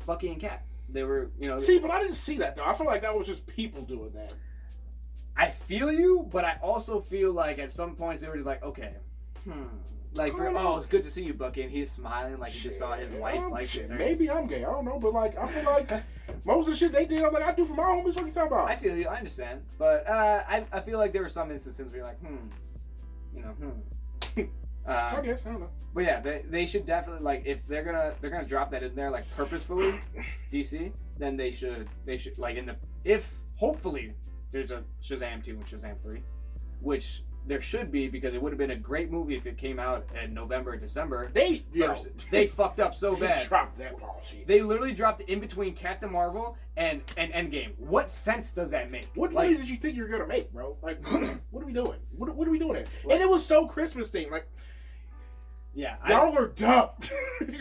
[SPEAKER 1] Bucky and Cap. They were, you know...
[SPEAKER 2] See, but I didn't see that, though. I feel like that was just people doing that.
[SPEAKER 1] I feel you, but I also feel like at some points they were just like, okay, like, it's good to see you, Bucky, and he's smiling like he just saw his wife. Like,
[SPEAKER 2] maybe I'm gay. I don't know, but like, I feel like most of the shit they did, I'm like, I do for my homies. What you talking about?
[SPEAKER 1] I feel you. I understand, but I feel like there were some instances where you're like,
[SPEAKER 2] I guess I don't know.
[SPEAKER 1] But yeah, they should definitely, like, if they're gonna drop that in there like purposefully, DC, then they should like hopefully there's a Shazam 2 and Shazam 3, which there should be, because it would have been a great movie if it came out in November or December. They fucked up so bad.
[SPEAKER 2] They dropped that ball shit.
[SPEAKER 1] They literally dropped it in between Captain Marvel and Endgame. What sense does that make?
[SPEAKER 2] What movie did you think you were gonna make, bro? Like, what are we doing? What are we doing here? And it was so Christmas themed. Like, yeah, y'all are dumb.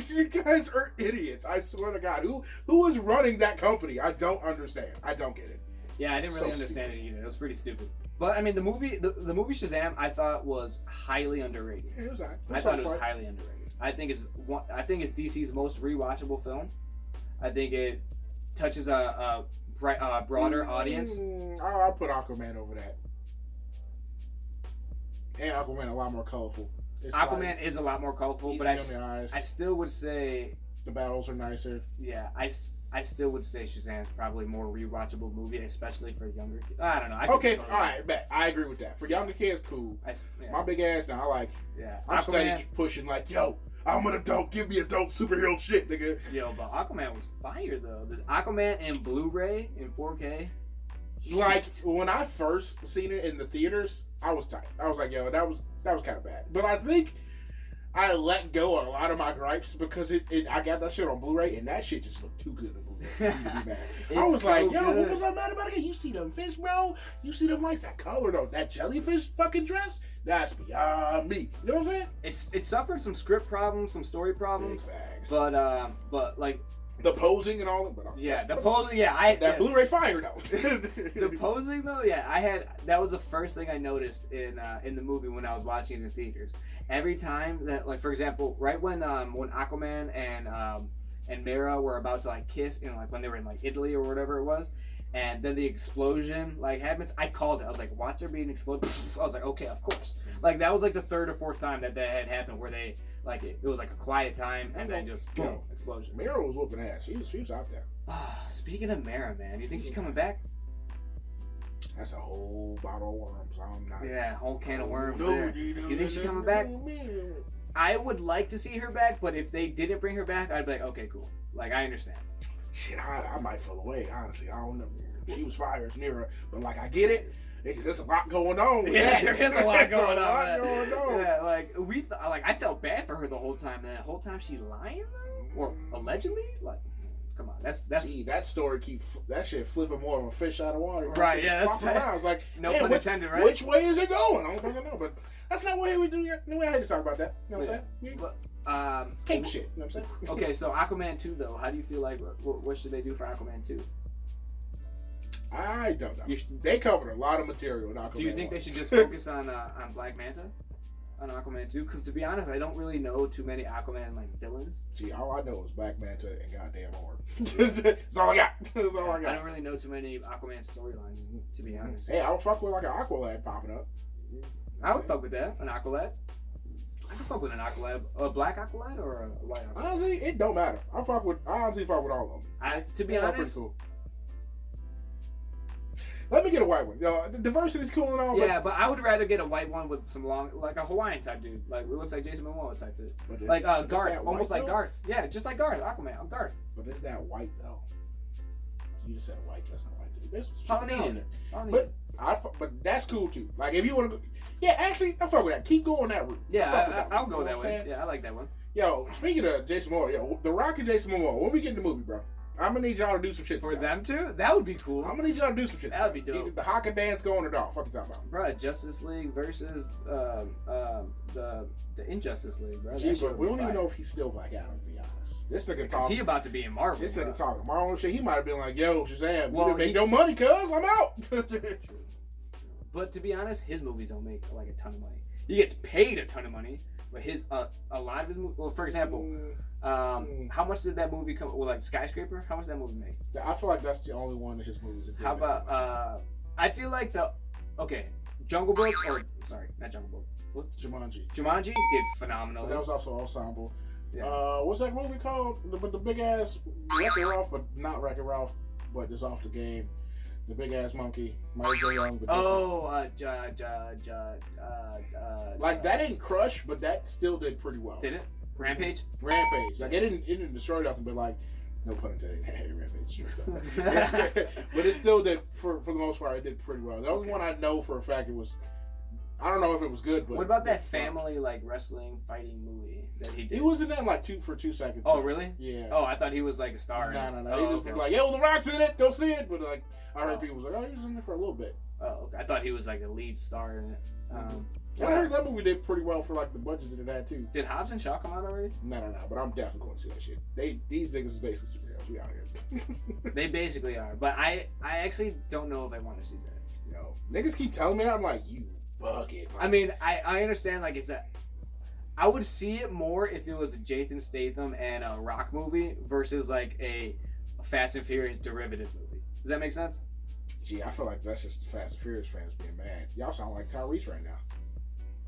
[SPEAKER 2] You guys are idiots. I swear to God. Who is running that company? I don't understand. I don't get it.
[SPEAKER 1] Yeah, I didn't really understand it either. It was pretty stupid. But I mean, the movie Shazam, I thought was highly underrated.
[SPEAKER 2] Yeah, it was alright.
[SPEAKER 1] I thought it was highly underrated. I think it's DC's most rewatchable film. I think it touches a broader audience.
[SPEAKER 2] I'll put Aquaman over that. And Aquaman a lot more colorful.
[SPEAKER 1] Aquaman is a lot more colorful, but I still would say
[SPEAKER 2] the battles are nicer.
[SPEAKER 1] Yeah, I still would say Shazam's probably a more rewatchable movie, especially for younger kids. I don't know.
[SPEAKER 2] Okay, all right, bet. I agree with that. For younger kids, cool. My big ass now, I like. Yeah, I'm steady pushing like, yo, I'm an adult. Give me adult superhero shit, nigga.
[SPEAKER 1] Yo, but Aquaman was fire though. The Aquaman in Blu-ray in 4K.
[SPEAKER 2] Like when I first seen it in the theaters, I was tight. I was like, yo, that was kind of bad. But I think I let go of a lot of my gripes because I got that shit on Blu-ray and that shit just looked too good on Blu-ray. I was so like, yo, what was I mad about again? You see them fish, bro? You see them lights? That color though, that jellyfish fucking dress? That's beyond me. You know what I'm saying?
[SPEAKER 1] It suffered some script problems, some story problems.
[SPEAKER 2] Big facts.
[SPEAKER 1] But like
[SPEAKER 2] the posing and all that. But
[SPEAKER 1] the posing. Yeah,
[SPEAKER 2] that Blu-ray fire though.
[SPEAKER 1] The posing though, yeah, that was the first thing I noticed in the movie when I was watching it in theaters. Every time that, like, for example, right when Aquaman and Mera were about to like kiss, you know, like when they were in like Italy or whatever it was, and then the explosion like happens, I called it. I was like, "Watch there being exploded." I was like, "Okay, of course." Like that was like the third or fourth time that had happened where they like it was like a quiet time and then just boom, explosion.
[SPEAKER 2] Mera was whooping ass. She was out there.
[SPEAKER 1] Speaking of Mera, man, you think she's coming back?
[SPEAKER 2] That's a whole bottle of worms. I'm not.
[SPEAKER 1] Yeah, whole can of worms there. You think she's coming back? I would like to see her back, but if they didn't bring her back, I'd be like, okay, cool. Like, I understand.
[SPEAKER 2] Shit, I might fall away, honestly. I don't know. She was fire as Mera, but like, I get it. There's a lot going on. With
[SPEAKER 1] yeah,
[SPEAKER 2] that.
[SPEAKER 1] there is a lot going on. Yeah, like I felt bad for her the whole time. And the whole time she lying though, or allegedly, like. Come on, that's
[SPEAKER 2] see, that story that shit flipping more of a fish out of water.
[SPEAKER 1] Right? Yeah, that's
[SPEAKER 2] around. I was like,
[SPEAKER 1] no pun intended, right?
[SPEAKER 2] Which way is it going? I don't fucking know, but that's not what we do here. No way I hate to talk about that. You know what I'm saying? Cape shit. You know what I'm saying?
[SPEAKER 1] Okay, so Aquaman 2 though, how do you feel like? What should they do for Aquaman 2?
[SPEAKER 2] I don't know. They covered a lot of material in Aquaman.
[SPEAKER 1] Do you think they should just focus on Black Manta? On Aquaman 2, because to be honest, I don't really know too many Aquaman like villains.
[SPEAKER 2] See, all I know is Black Manta and goddamn Orb. That's all I got. That's all I got.
[SPEAKER 1] I don't really know too many Aquaman storylines, to be honest.
[SPEAKER 2] Hey, I would fuck with like an Aqualad popping up.
[SPEAKER 1] I would fuck with that, an Aqualad. I could fuck with an Aqualad, a black Aqualad or a white Aqualad.
[SPEAKER 2] Honestly, it don't matter. I honestly fuck with all of them.
[SPEAKER 1] To be honest.
[SPEAKER 2] Cool. Let me get a white one. Yo, the diversity's cool and all.
[SPEAKER 1] Yeah, but I would rather get a white one with some long, like a Hawaiian type dude. Like it looks like Jason Momoa type dude. Like Garth, almost like Garth. Yeah, just like Garth, Aquaman. I'm Garth.
[SPEAKER 2] But is that white though? You just said white. That's not white dude. That's
[SPEAKER 1] Polynesian.
[SPEAKER 2] But that's cool too. Like if you want to go, yeah, actually I fuck with that. Keep going that route.
[SPEAKER 1] Yeah, I'll go that way. Yeah, I like that one.
[SPEAKER 2] Yo, speaking of Jason Momoa, The Rock and Jason Momoa. When we get in the movie, bro? I'm gonna need y'all to do some shit
[SPEAKER 1] for them too. That would be cool.
[SPEAKER 2] I'm gonna need y'all to do some shit.
[SPEAKER 1] That would be dope.
[SPEAKER 2] Get the Haka dance going or dog. Fuck you talking about,
[SPEAKER 1] bro? Justice League versus the Injustice League, bro.
[SPEAKER 2] Gee, but we don't even know if he's still Black Adam. To be honest, this nigga talking.
[SPEAKER 1] He about to be in Marvel.
[SPEAKER 2] This nigga talking Marvel shit. He might have been like, "Yo, Shazam,
[SPEAKER 1] well,
[SPEAKER 2] you didn't make no money, cuz I'm out."
[SPEAKER 1] But to be honest, his movies don't make like a ton of money. He gets paid a ton of money, but his a lot of his movies. Well, for example, how much did that movie come? Well, like Skyscraper, how much did that movie make?
[SPEAKER 2] I feel like that's the only one of his movies. That
[SPEAKER 1] how about I feel like Jungle Book, or sorry, not Jungle Book. What? Jumanji did phenomenal.
[SPEAKER 2] But that was also ensemble.
[SPEAKER 1] Yeah.
[SPEAKER 2] What's that movie called? The big ass Wreck-It Ralph, but not Wreck-It Ralph, but it's off the game. The big ass monkey, Michael Young. Like that didn't crush, but that still did pretty well.
[SPEAKER 1] Did it? Rampage.
[SPEAKER 2] Like it didn't destroy nothing, but like, no pun intended. Hey, Rampage. But it still did for the most part. It did pretty well. The only one I know for a fact it was. I don't know if it was good, but
[SPEAKER 1] what about that family like wrestling fighting movie that he did?
[SPEAKER 2] He was in that like 2 seconds.
[SPEAKER 1] Oh really?
[SPEAKER 2] Yeah.
[SPEAKER 1] Oh, I thought he was like a star.
[SPEAKER 2] No.
[SPEAKER 1] Oh,
[SPEAKER 2] he just was like, "Yo, The Rock's in it. Go see it." But like, I heard people was like, "Oh, he was in there for a little bit."
[SPEAKER 1] Oh, okay. I thought he was like a lead star in it.
[SPEAKER 2] I heard that movie did pretty well for like the budget that it had too.
[SPEAKER 1] Did Hobbs and Shaw come out already?
[SPEAKER 2] No. But I'm definitely going to see that shit. These niggas is basically superheroes. We out here.
[SPEAKER 1] They basically are, but I actually don't know if I want to see that.
[SPEAKER 2] Yo, niggas keep telling me that. I'm like, you bugging.
[SPEAKER 1] I mean, I understand like it's a. I would see it more if it was a Jason Statham and a Rock movie versus like a Fast and Furious derivative movie. Does that make sense?
[SPEAKER 2] Gee, I feel like that's just the Fast and Furious fans being mad. Y'all sound like Tyrese right now.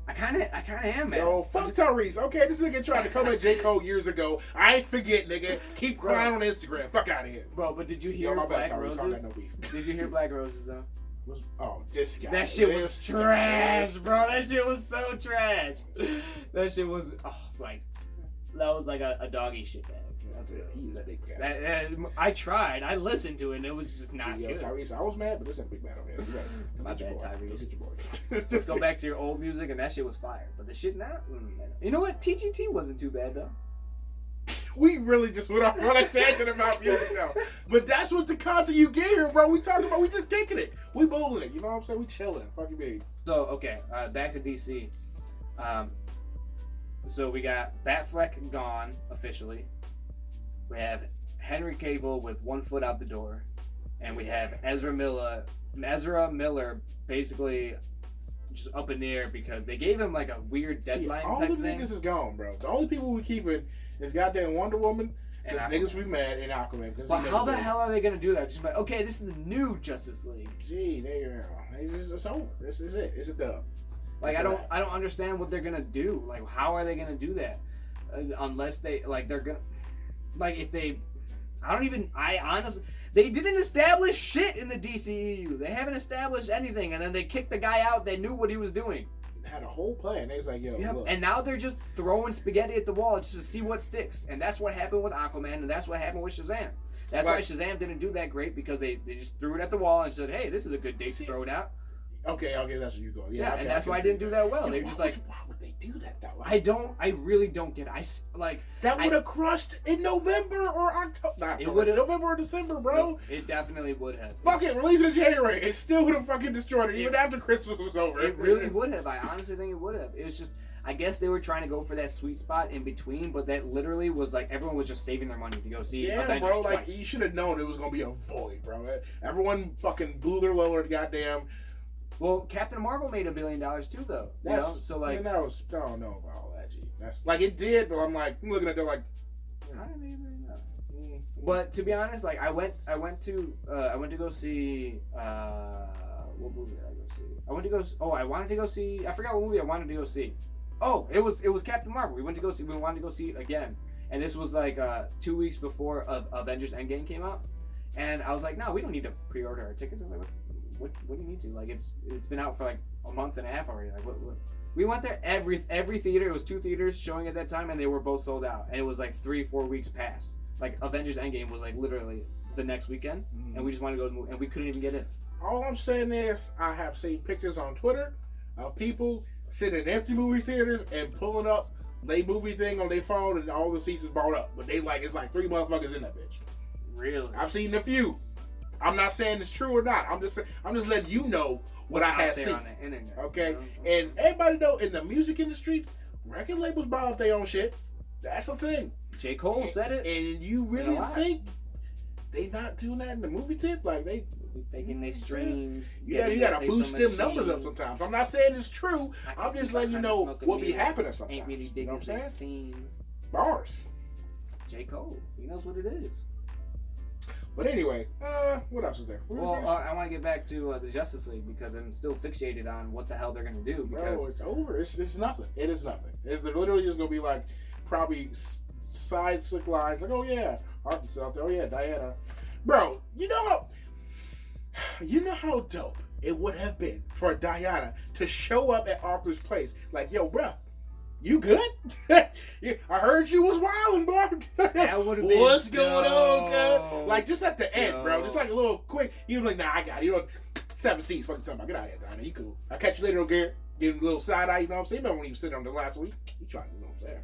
[SPEAKER 1] I kind of am, man.
[SPEAKER 2] Yo, fuck Tyrese. Okay, this nigga tried to come at J. Cole years ago. I ain't forget, nigga. Keep crying on Instagram. Fuck out of here.
[SPEAKER 1] Bro, but did you hear Black Roses?
[SPEAKER 2] No beef.
[SPEAKER 1] Did you hear Black Roses, though?
[SPEAKER 2] Oh, this guy.
[SPEAKER 1] That shit was trash, bro. That shit was so trash. That shit was, that was like a doggy shit bag. That's what
[SPEAKER 2] he's a big guy.
[SPEAKER 1] I tried. I listened to it, and it was just not good.
[SPEAKER 2] Tyrese, I was mad, but this ain't a big man over here.
[SPEAKER 1] My bad, Tyrese. Let's go back to your old music, and that shit was fire. But the shit now, you know what? TGT wasn't too bad, though.
[SPEAKER 2] We really just went off on a tangent about music now. But that's what the content you get here, bro. We talking about, we just kicking it. We bowling it. You know what I'm saying? We chilling. Fuck you, baby.
[SPEAKER 1] So, okay. Back to DC. So we got Batfleck gone, officially. We have Henry Cavill with one foot out the door. And we have Ezra Miller basically just up in the air because they gave him like a weird deadline
[SPEAKER 2] all
[SPEAKER 1] type
[SPEAKER 2] the
[SPEAKER 1] thing.
[SPEAKER 2] Niggas is gone, bro. The only people we keeping is goddamn Wonder Woman. Because niggas be mad in Aquaman.
[SPEAKER 1] But how the hell are they going to do that? Just like, okay, this is the new Justice League.
[SPEAKER 2] Gee, there you go. It's over. This is it. It's a dub.
[SPEAKER 1] Like, I don't understand what they're going to do. Like, how are they going to do that? Unless they, like, they're going to, like, if they, I honestly, they didn't establish shit in the DCEU. They haven't established anything. And then they kicked the guy out that knew what he was doing.
[SPEAKER 2] Had a whole plan. They was like, yo, look.
[SPEAKER 1] And now they're just throwing spaghetti at the wall just to see what sticks. And that's what happened with Aquaman, and that's what happened with Shazam. That's why Shazam didn't do that great, because they just threw it at the wall and said, hey, this is a good date to throw it out.
[SPEAKER 2] Okay, that's where you go.
[SPEAKER 1] Yeah,
[SPEAKER 2] okay,
[SPEAKER 1] and that's why I didn't do that well. They were just like,
[SPEAKER 2] why would they do that though?
[SPEAKER 1] I really don't get it.
[SPEAKER 2] That would have crushed in November or October. It would have November or December, bro.
[SPEAKER 1] It definitely would have.
[SPEAKER 2] Fuck it, release it in January. It still would have fucking destroyed it, even after Christmas was over.
[SPEAKER 1] It really would have. I honestly think it would have. It was just, I guess they were trying to go for that sweet spot in between, but that literally was like everyone was just saving their money to go see Avengers
[SPEAKER 2] bro.
[SPEAKER 1] twice.
[SPEAKER 2] Like, you should have known it was gonna be a void, bro. Everyone fucking blew their load, goddamn.
[SPEAKER 1] Well, Captain Marvel made $1 billion too, though. So like,
[SPEAKER 2] I don't know about all that, G. That's like it did, but I'm looking at it like,
[SPEAKER 1] I don't even know. But to be honest, like I went to go see what movie did I go see? I wanted to go see. I forgot what movie I wanted to go see. Oh, it was Captain Marvel. We wanted to go see it again, and this was like 2 weeks before Avengers Endgame came out, and I was like, no, we don't need to pre-order our tickets. I was like, what do you need to? Like, it's been out for like a month and a half already. Like, what? We went there, every theater. It was 2 theaters showing at that time, and they were both sold out. And it was like 3-4 weeks past. Like, Avengers Endgame was like literally the next weekend, and we just wanted to go to the movie, and we couldn't even get in.
[SPEAKER 2] All I'm saying is, I have seen pictures on Twitter of people sitting in empty movie theaters and pulling up their movie thing on their phone, and all the seats is bought up. But it's like 3 motherfuckers in that bitch.
[SPEAKER 1] Really?
[SPEAKER 2] I've seen a few. I'm not saying it's true or not. I'm just letting you know what I have seen.
[SPEAKER 1] On the internet,
[SPEAKER 2] okay?
[SPEAKER 1] You know?
[SPEAKER 2] And everybody know in the music industry, record labels buy up their own shit. That's a thing.
[SPEAKER 1] J. Cole said it.
[SPEAKER 2] And you really think they not doing that in the movie tip? Like they
[SPEAKER 1] faking their streams.
[SPEAKER 2] Yeah, you gotta boost them numbers up sometimes. I'm not saying it's true. I'm just letting you know what be happening sometimes.
[SPEAKER 1] Ain't really big, you know what I'm saying?
[SPEAKER 2] Bars.
[SPEAKER 1] J. Cole, he knows what it is.
[SPEAKER 2] But anyway, what else is there?
[SPEAKER 1] Well, I want to get back to the Justice League because I'm still fixated on what the hell they're gonna do. Because
[SPEAKER 2] bro, it's over. It's nothing. It is nothing. It's literally just gonna be like probably side slick lines like, oh yeah, Arthur's out there. Oh yeah, Diana. Bro, you know how dope it would have been for Diana to show up at Arthur's place. Like, yo, bro, you good? Yeah, I heard you was wildin', bro.
[SPEAKER 1] That would have been
[SPEAKER 2] what's going on, cuz? Like, just at the end, bro. Just like a little quick. You like, nah, I got it. You know, 7 seats. Fucking talking about. Get out of here, Diana. You cool. I'll catch you later, okay? Give him a little side eye. You know what I'm saying? Remember when he was sitting on the last week? He tried to, you know what I'm saying?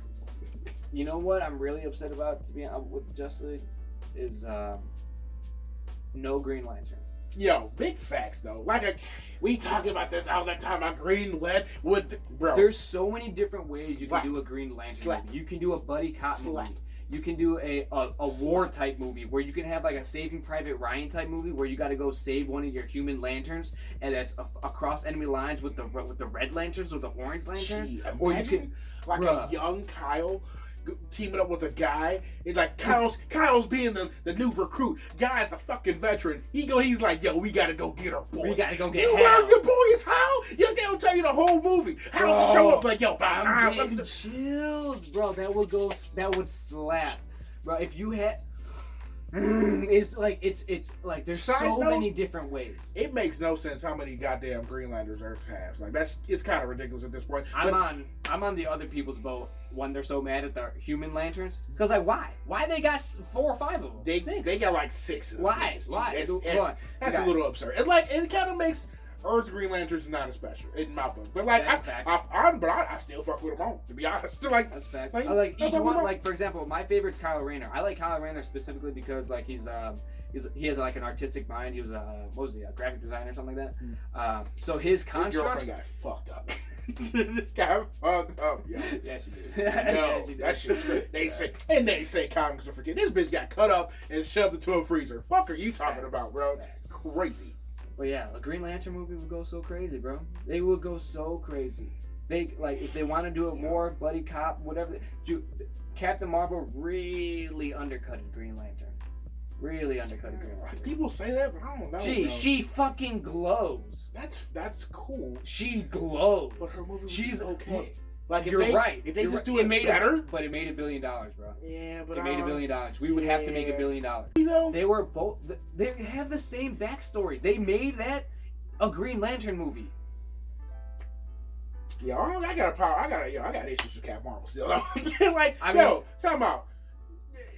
[SPEAKER 1] You know what I'm really upset about, to be honest, with the Justice League is no Green Lantern.
[SPEAKER 2] Yo, big facts though. We talking about this all that time. About Green Lantern, bro.
[SPEAKER 1] There's so many different ways you can do a Green Lantern movie. You can do a buddy cop movie. You can do a war type movie where you can have like a Saving Private Ryan type movie where you got to go save one of your human lanterns and that's across enemy lines with the red lanterns or the orange lanterns. Or you can
[SPEAKER 2] a young Kyle teaming up with a guy. It's like Kyle's being the new recruit. Guy's a fucking veteran. He's like, yo, we gotta go get our boy.
[SPEAKER 1] We gotta go get
[SPEAKER 2] you
[SPEAKER 1] Hal.
[SPEAKER 2] heard your boy is Hal? Yo, they'll tell you the whole movie. Hal to show up like, yo, about time.
[SPEAKER 1] I'm getting chills, bro. That would slap, bro. If you had. It's like there's so many different ways.
[SPEAKER 2] It makes no sense how many goddamn Green Lanterns Earth has. Like it's kind of ridiculous at this point.
[SPEAKER 1] I'm on the other people's boat when they're so mad at the human lanterns. Because like why they got 4 or 5 of them?
[SPEAKER 2] They got like 6 of them.
[SPEAKER 1] Why?
[SPEAKER 2] That's a little absurd. It kind of makes Earth's Green Lanterns not as special in my book. But like I still fuck with them all. To be honest, like
[SPEAKER 1] that's fact. Like each one, like for example, my favorite's Kyle Rayner. I like Kyle Rayner specifically because like he has like an artistic mind. He was a graphic designer or something like that. So his constructs.
[SPEAKER 2] His girlfriend got fucked up. Got fucked up, yo.
[SPEAKER 1] Yeah, she did.
[SPEAKER 2] No, she did. That shit was great. They say comics are forget. This bitch got cut up and shoved into a freezer. Fuck are you talking about, bro? Crazy.
[SPEAKER 1] But yeah, a Green Lantern movie would go so crazy, bro. They would go so crazy. They like if they want to do it more buddy cop, whatever. Captain Marvel really undercutted Green Lantern. Really undercutted Green Lantern.
[SPEAKER 2] People say that, but I don't know.
[SPEAKER 1] She fucking glows.
[SPEAKER 2] That's cool.
[SPEAKER 1] She glows.
[SPEAKER 2] But her movie was okay.
[SPEAKER 1] Like you're right.
[SPEAKER 2] If they just do it better,
[SPEAKER 1] but it made $1 billion, bro.
[SPEAKER 2] Yeah, but
[SPEAKER 1] it made $1 billion. We would have to make $1 billion. They were both. They have the same backstory. They made that a Green Lantern movie.
[SPEAKER 2] Yeah, I got issues with Captain Marvel still. Like, talking about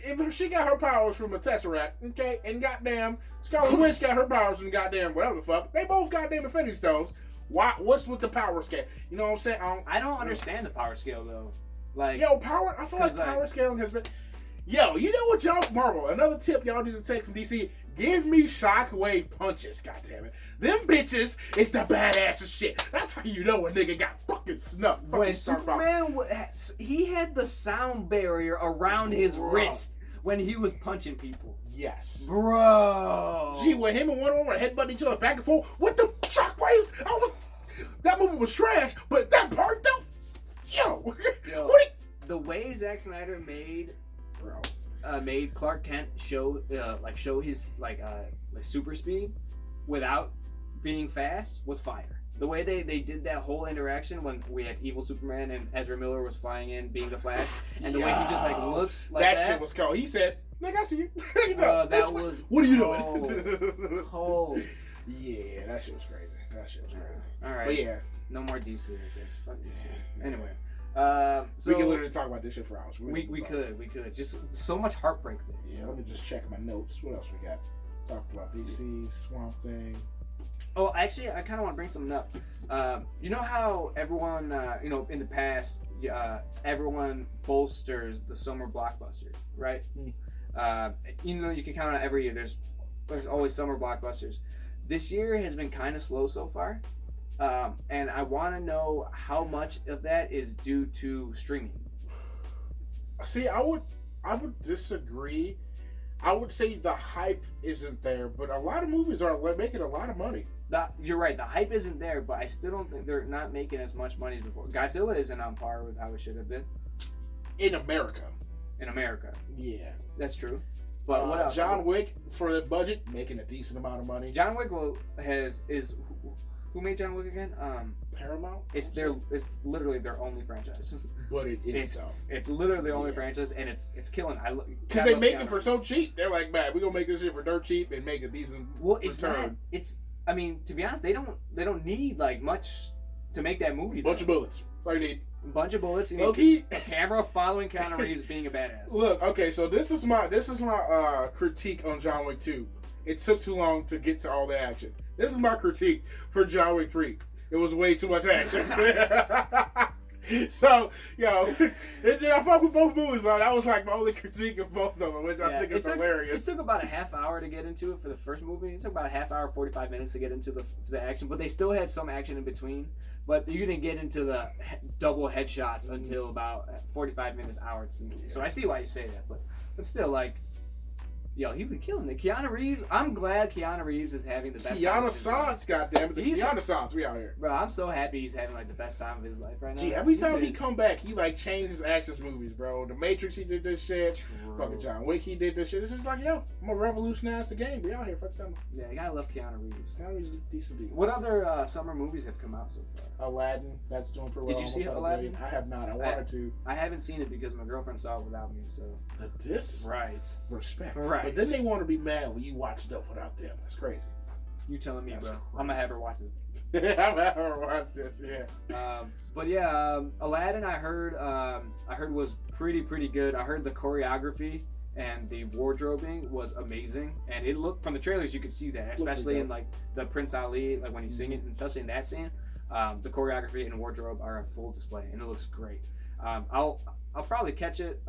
[SPEAKER 2] if she got her powers from a Tesseract, okay, and goddamn Scarlet Witch got her powers from goddamn whatever the fuck. They both goddamn Infinity Stones. What's with the power scale? You know what I'm saying?
[SPEAKER 1] I don't understand the power scale though. Like,
[SPEAKER 2] power. I feel like power scaling has been. Yo, you know what, y'all? Marvel. Another tip y'all need to take from DC: give me shockwave punches. God damn it, them bitches is the badass of shit. That's how you know a nigga got fucking snuffed.
[SPEAKER 1] When Superman, he had the sound barrier around his wrist when he was punching people.
[SPEAKER 2] Yes,
[SPEAKER 1] bro.
[SPEAKER 2] Gee, when him and Wonder Woman headbutting each other back and forth with the shockwaves, that movie was trash. But that part though,
[SPEAKER 1] the way Zack Snyder made Clark Kent show his super speed without being fast was fire. The way they did that whole interaction when we had evil Superman and Ezra Miller was flying in being the Flash, and the way he just looks like that
[SPEAKER 2] shit was cool. He said, "Nigga, I see you."
[SPEAKER 1] That was
[SPEAKER 2] what are you doing?
[SPEAKER 1] Cold.
[SPEAKER 2] Yeah, that shit was crazy.
[SPEAKER 1] All right.
[SPEAKER 2] But yeah,
[SPEAKER 1] no more DC, I guess. Fuck DC.
[SPEAKER 2] Yeah.
[SPEAKER 1] Anyway.
[SPEAKER 2] So we can literally talk about this shit for hours.
[SPEAKER 1] We could. Just so much heartbreak there.
[SPEAKER 2] Yeah, let me just check my notes. What else we got? Talked about DC, Swamp Thing.
[SPEAKER 1] Oh, actually, I kind of want to bring something up. You know how everyone, in the past, everyone bolsters the summer blockbuster, right? You can count on it every year. There's always summer blockbusters. This year has been kind of slow so far, and I want to know how much of that is due to streaming.
[SPEAKER 2] See, I would disagree. I would say the hype isn't there, but a lot of movies are making a lot of money.
[SPEAKER 1] You're right. The hype isn't there, but I still don't think they're not making as much money as before. Godzilla isn't on par with how it should have been
[SPEAKER 2] In America. Yeah.
[SPEAKER 1] That's true. But what else?
[SPEAKER 2] John Wick, for the budget, making a decent amount of money.
[SPEAKER 1] John Wick who made John Wick again?
[SPEAKER 2] Paramount.
[SPEAKER 1] It's literally their only franchise.
[SPEAKER 2] But it is so.
[SPEAKER 1] It's literally the only franchise, and it's killing.
[SPEAKER 2] Because they make it for so cheap. They're like, man, we're gonna make this shit for dirt cheap and make a decent return.
[SPEAKER 1] I mean, to be honest, they don't need like much to make that movie.
[SPEAKER 2] Bunch of bullets. That's all you need.
[SPEAKER 1] A bunch of bullets. You need a camera following Keanu Reeves being a badass.
[SPEAKER 2] Look, okay, so this is my critique on John Wick 2. It took too long to get to all the action. This is my critique for John Wick 3. It was way too much action. So, I fuck with both movies, but that was like my only critique of both of them, which I think is hilarious.
[SPEAKER 1] It took about a half hour to get into it for the first movie. It took about a half hour, 45 minutes to get into the action, but they still had some action in between. But you didn't get into the double headshots until about 45 minutes, hour. So I see why you say that, but still, like, he was killing it. Keanu Reeves, I'm glad Keanu Reeves is having the best time of his life.
[SPEAKER 2] goddammit. Keanu Sans, we out here.
[SPEAKER 1] Bro, I'm so happy he's having like the best time of his life right now.
[SPEAKER 2] Every time he come back, he like changes action movies, bro. The Matrix, he did this shit.
[SPEAKER 1] True.
[SPEAKER 2] Fucking John Wick, he did this shit. It's just like, I'm gonna revolutionize the game. We out here, fuck time.
[SPEAKER 1] Yeah, you gotta love Keanu Reeves.
[SPEAKER 2] Keanu Reeves is a decent dude.
[SPEAKER 1] What other summer movies have come out so far?
[SPEAKER 2] Aladdin, that's doing pretty well.
[SPEAKER 1] Did you see Aladdin?
[SPEAKER 2] I have not. I wanted to.
[SPEAKER 1] I haven't seen it because my girlfriend saw it without me, so.
[SPEAKER 2] Right. Respect.
[SPEAKER 1] Right.
[SPEAKER 2] But then they want to be mad when you watch stuff without them. That's crazy.
[SPEAKER 1] You telling me,
[SPEAKER 2] That's
[SPEAKER 1] bro.
[SPEAKER 2] crazy.
[SPEAKER 1] I'm gonna have her watch it.
[SPEAKER 2] I'm gonna have her watch this, yeah.
[SPEAKER 1] But yeah, Aladdin I heard was pretty good. I heard the choreography and the wardrobing was amazing, and it looked, from the trailers you could see that, especially in like the Prince Ali, like when he's singing, especially in that scene. The choreography and wardrobe are on full display, and it looks great. I'll probably catch it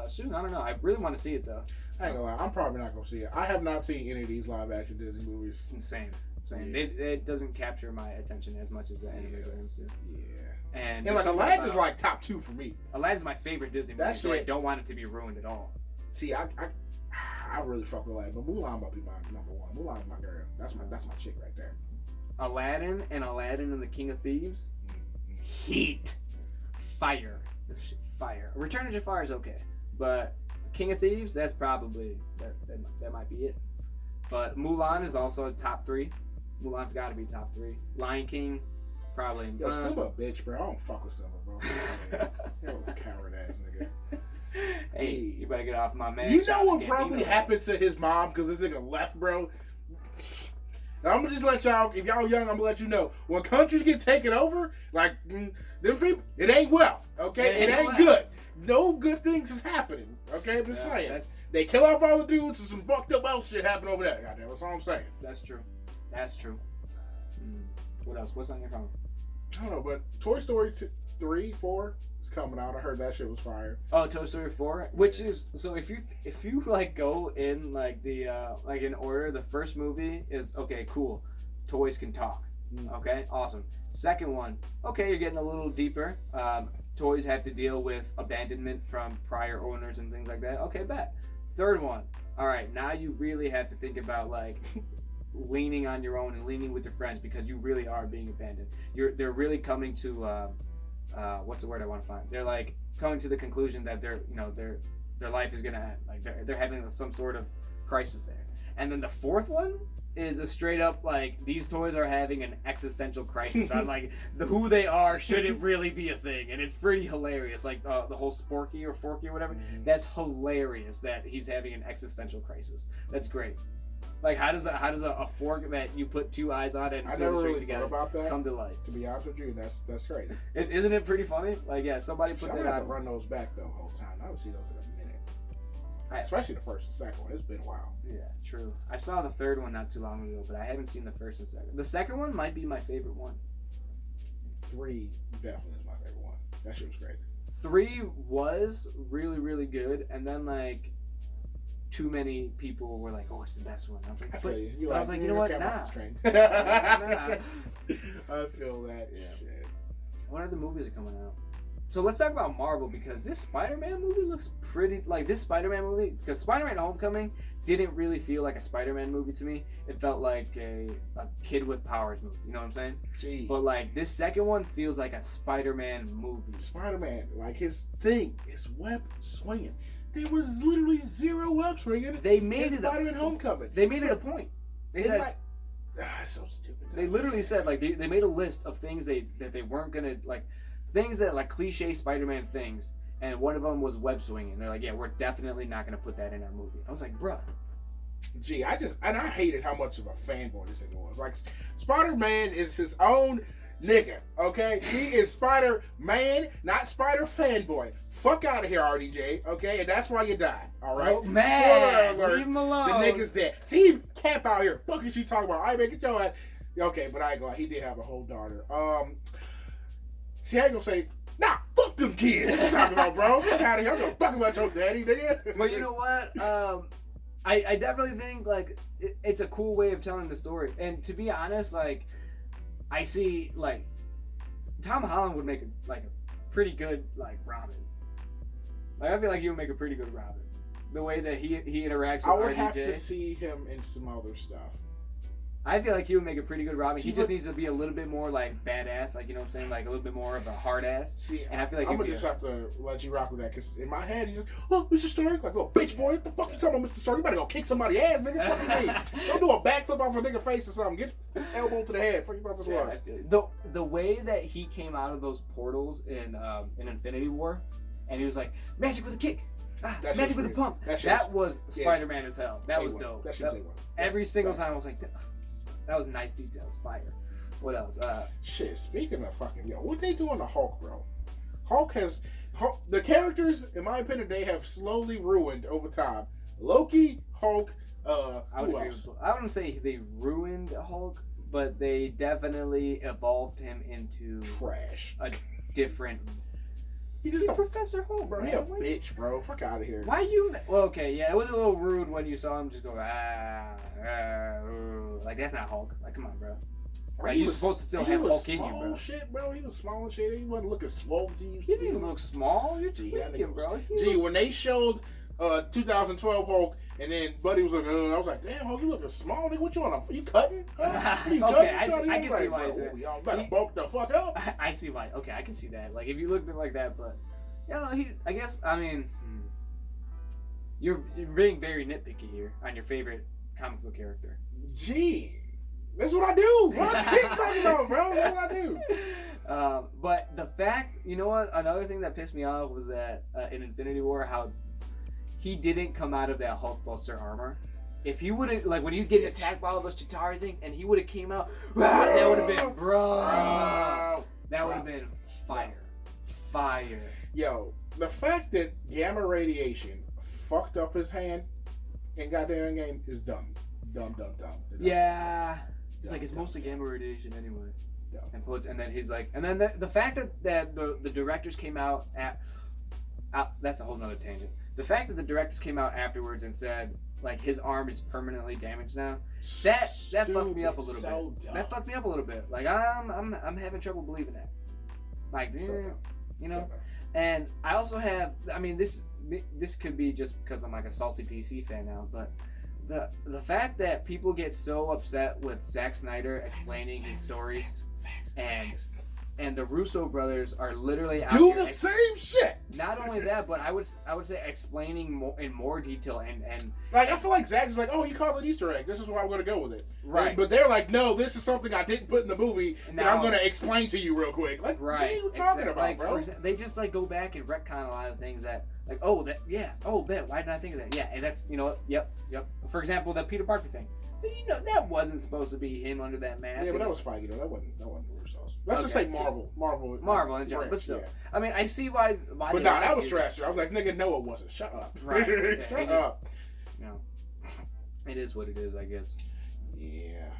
[SPEAKER 1] soon. I don't know. I really want to see it though.
[SPEAKER 2] I ain't gonna lie. I'm probably not gonna see it. I have not seen any of these live action Disney movies.
[SPEAKER 1] Same. Yeah. It doesn't capture my attention as much as the animated ones do.
[SPEAKER 2] Yeah.
[SPEAKER 1] And
[SPEAKER 2] like Aladdin is like top 2 for me.
[SPEAKER 1] Aladdin's my favorite Disney movie, so I don't want it to be ruined at all.
[SPEAKER 2] See, I really fuck with Aladdin, but Mulan might be my number 1. Mulan is my girl. That's my chick right there.
[SPEAKER 1] Aladdin and the King of Thieves. Heat. Fire. This shit, fire. Return of Jafar is okay, but King of Thieves, that's probably that might be it. But Mulan is also top 3. Mulan's got to be top 3. Lion King, probably.
[SPEAKER 2] Yo, Simba a bitch, bro. I don't fuck with Simba, bro. You're a coward ass nigga.
[SPEAKER 1] Hey, you better get off my man.
[SPEAKER 2] You know what probably happened to his mom because this nigga left, bro? Now, I'm gonna just let y'all, if y'all young, I'm gonna let you know. When countries get taken over, like them people, it ain't well, okay? It ain't good. No good things is happening, okay? I'm just saying. They kill off all the dudes and some fucked up else shit happen over there. Goddamn, that's all I'm saying.
[SPEAKER 1] That's true. What else? What's on your phone?
[SPEAKER 2] I don't know, but Toy Story 3, 4 is coming out. I heard that shit was fire.
[SPEAKER 1] Oh, Toy Story 4, which is, so if you like go in like the like in order, the first movie is okay, cool. Toys can talk. Okay, awesome. Second one, okay, you're getting a little deeper. Toys have to deal with abandonment from prior owners and things like that. Okay, bet. Third one, all right, now you really have to think about like leaning on your own and leaning with your friends because you really are being abandoned. They're really coming to what's the word I want to find? They're like coming to the conclusion that their life is gonna end. Like they're having some sort of crisis there. And then the fourth one is a straight up like these toys are having an existential crisis on like who they are shouldn't really be a thing, and it's pretty hilarious. Like the whole Sporky or Forky or whatever, that's hilarious that he's having an existential crisis. That's great. Like how does a fork that you put 2 eyes on it and sew it together
[SPEAKER 2] about that,
[SPEAKER 1] come to life?
[SPEAKER 2] To be honest with you, that's crazy.
[SPEAKER 1] Isn't it pretty funny? Like somebody put that
[SPEAKER 2] on. I have to
[SPEAKER 1] on.
[SPEAKER 2] run those back the whole time. I would see those in a minute. Especially the first and second one. It's been a while.
[SPEAKER 1] Yeah, true. I saw the third one not too long ago, but I haven't seen the first and second. The second one might be my favorite one.
[SPEAKER 2] 3 definitely is my favorite one. That shit was great.
[SPEAKER 1] 3 was really, really good, and then like too many people were like, "Oh, it's the best one." I was like,
[SPEAKER 2] I feel you.
[SPEAKER 1] but I was like, you know what? Nah.
[SPEAKER 2] Nah.
[SPEAKER 1] Nah.
[SPEAKER 2] I feel that shit.
[SPEAKER 1] What other movies are coming out? So let's talk about Marvel, because this Spider-Man movie looks pretty, like this Spider-Man movie, because Spider-Man Homecoming didn't really feel like a Spider-Man movie to me. It felt like a kid with powers movie, you know what I'm saying?
[SPEAKER 2] Gee.
[SPEAKER 1] But like this second one feels like a Spider-Man movie.
[SPEAKER 2] Spider-Man, like his thing is web swinging. There was literally zero web swinging.
[SPEAKER 1] They made it
[SPEAKER 2] Spider-Man Homecoming.
[SPEAKER 1] They made it a point. They said,
[SPEAKER 2] like, it's so stupid.
[SPEAKER 1] They literally said, like, they made a list of things that they weren't gonna, like, things that, like, cliche Spider-Man things, and one of them was web swinging. They're like, yeah, we're definitely not gonna put that in our movie. I was like, bruh.
[SPEAKER 2] Gee, I hated how much of a fanboy this thing was. Like, Spider-Man is his own nigga, okay? He is Spider-Man, not Spider-Fanboy. Fuck out of here, RDJ, okay? And that's why you died, alright?
[SPEAKER 1] Oh, man,
[SPEAKER 2] Spoiler alert,
[SPEAKER 1] leave him alone.
[SPEAKER 2] The nigga's dead. See him camp out here. Fuck is you talking about? All right, man, get your ass. Okay, but I ain't gonna lie. He did have a whole daughter. See, I ain't gonna say, nah, fuck them kids. What you talking about, bro? Fuck out of here. I'm gonna fuck about your daddy, nigga.
[SPEAKER 1] Well, you know what? I definitely think, like, it's a cool way of telling the story. And to be honest, like, I see, like, Tom Holland would make a pretty good, like, Robin. Like, I feel like he would make a pretty good Robin. The way that he interacts with RDJ.
[SPEAKER 2] I would have to see him in some other stuff.
[SPEAKER 1] I feel like he would make a pretty good Robin. He just needs to be a little bit more, like, badass. Like, you know what I'm saying? Like, a little bit more of a hard ass.
[SPEAKER 2] See,
[SPEAKER 1] and I feel like
[SPEAKER 2] I'm going to just have to let you rock with that. Because in my head, he's like, oh, Mr. Stark. Like, oh, bitch, boy, what the fuck you talking about, Mr. Stark? You better go kick somebody's ass, nigga. Fuck me. Don't do a backflip off a nigga face or something. Get elbow to the head. Fuck you thought this was.
[SPEAKER 1] The way that he came out of those portals in Infinity War, and he was like, magic with a kick. Magic with a pump. That was Spider-Man as hell. That was dope. Every single time I was like, that was nice details. Fire. What else?
[SPEAKER 2] Shit, speaking of fucking, what they doing to Hulk, bro? The characters, in my opinion, they have slowly ruined over time. Loki, Hulk,
[SPEAKER 1] I wouldn't say they ruined Hulk, but they definitely evolved him into
[SPEAKER 2] trash.
[SPEAKER 1] A different.
[SPEAKER 2] He's
[SPEAKER 1] Professor Hulk,
[SPEAKER 2] bro. He a bitch, bro. Fuck out of here.
[SPEAKER 1] Why you? Well, okay, yeah, it was a little rude when you saw him just go like that's not Hulk. Like, come on, bro. Like, you're supposed to still have Hulk in you, bro.
[SPEAKER 2] Shit, bro. He was small and shit. He wasn't looking swole as he used
[SPEAKER 1] to
[SPEAKER 2] be.
[SPEAKER 1] He didn't look small. You're tweaking, bro.
[SPEAKER 2] When they showed 2012 Hulk, and then Buddy was like, I was like, damn, Hulk, you looking small, nigga. What you on? You cutting? You
[SPEAKER 1] okay, I can see why.
[SPEAKER 2] Y'all better bulk the fuck up.
[SPEAKER 1] I see why. Okay, I can see that. Like, if you look like that, but yeah, no, I guess. I mean, you're being very nitpicky here on your favorite comic book character.
[SPEAKER 2] Gee, that's what I do. What are you talking about, bro? That's what I do.
[SPEAKER 1] But the fact, you know what? Another thing that pissed me off was that in Infinity War, how he didn't come out of that Hulkbuster armor. If he would have, like, when he was getting attacked by all those Chitauri thing, and he would have came out, that would have been, bro. That would have been fire. Fire.
[SPEAKER 2] Yo, the fact that gamma radiation fucked up his hand in goddamn game is dumb. Dumb.
[SPEAKER 1] Yeah. He's like, it's mostly gamma radiation anyway. And then he's like, and then the fact that the directors came out that's a whole nother tangent. The fact that the directors came out afterwards and said, like, his arm is permanently damaged now, that fucked me up a little bit.
[SPEAKER 2] Dumb.
[SPEAKER 1] That fucked me up a little bit. Like, I'm having trouble believing that. Like, you know. And I also have, I mean, this could be just because I'm like a salty DC fan now, but the fact that people get so upset with Zack Snyder explaining his stories and the Russo brothers are literally out
[SPEAKER 2] do the same shit.
[SPEAKER 1] Not only that, but I would say explaining in more detail and
[SPEAKER 2] like, I feel like Zack's like, oh, you called it an Easter egg. This is where I'm going to go with it.
[SPEAKER 1] Right.
[SPEAKER 2] But they're like, no, this is something I didn't put in the movie that I'm going to explain to you real quick. Like, what are you talking about,
[SPEAKER 1] like,
[SPEAKER 2] bro?
[SPEAKER 1] They just, like, go back and retcon a lot of things that, like, bet, why didn't I think of that? Yeah, and that's, you know what, yep. For example, the Peter Parker thing. You know, that wasn't supposed to be him under that mask.
[SPEAKER 2] Yeah, but that was Feige, though. That wasn't Russo's. Let's just say Marvel
[SPEAKER 1] in general, but still. Yeah. I mean, I see why
[SPEAKER 2] but nah, that was trash. I was like, nigga, no, it wasn't. Shut up.
[SPEAKER 1] Right.
[SPEAKER 2] Shut up.
[SPEAKER 1] You know, it is what it is, I guess.
[SPEAKER 2] Yeah.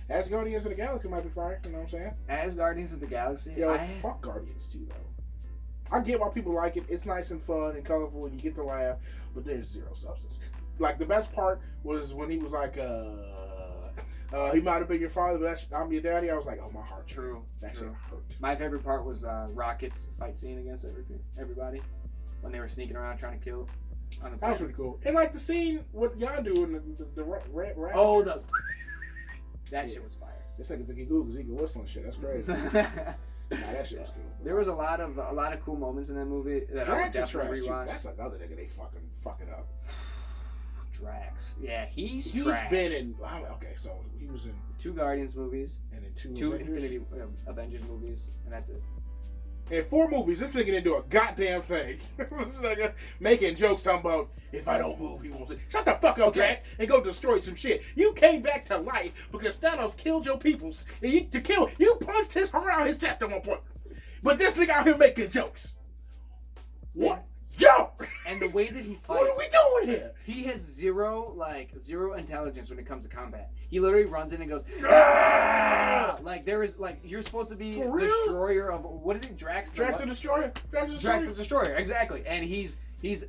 [SPEAKER 2] As Guardians of the Galaxy might be fire, you know what I'm saying?
[SPEAKER 1] As Guardians of the Galaxy?
[SPEAKER 2] Yo, fuck Guardians too, though. I get why people like it. It's nice and fun and colorful and you get to laugh, but there's zero substance. like the best part was when he was like, he might have been your father, but I'm your daddy. I was like, oh, my heart.
[SPEAKER 1] True.
[SPEAKER 2] That shit hurt.
[SPEAKER 1] My favorite part was Rocket's fight scene against everybody when they were sneaking around trying to kill. On the
[SPEAKER 2] that was pretty cool. And like the scene, what y'all do in the rat.
[SPEAKER 1] Oh, that shit was fire.
[SPEAKER 2] This nigga think he cool because he can whistle and shit. That's crazy. Nah, that shit was cool.
[SPEAKER 1] There was a lot of cool moments in that movie that
[SPEAKER 2] Drax
[SPEAKER 1] I would
[SPEAKER 2] is trash.
[SPEAKER 1] definitely rewatch.
[SPEAKER 2] That's another nigga they fucking up.
[SPEAKER 1] Drax. Yeah, he's
[SPEAKER 2] trash. Been in. Okay, so he was in
[SPEAKER 1] 2 Guardians movies
[SPEAKER 2] and in 2 Avengers?
[SPEAKER 1] Infinity Avengers movies, and that's it.
[SPEAKER 2] In 4 movies, this nigga didn't do a goddamn thing. This nigga making jokes talking about if I don't move, he won't. Shut the fuck up, Drax, and go destroy some shit. You came back to life because Thanos killed your peoples, and you punched his heart out his chest at one point. But this nigga out here making jokes. What? Yo!
[SPEAKER 1] And the way that he fights.
[SPEAKER 2] What are we doing here?
[SPEAKER 1] He has zero intelligence when it comes to combat. He literally runs in and goes, ah! Like there is you're supposed to be destroyer of what is it, Drax?
[SPEAKER 2] Drax the Destroyer.
[SPEAKER 1] Drax the Destroyer, exactly. And he's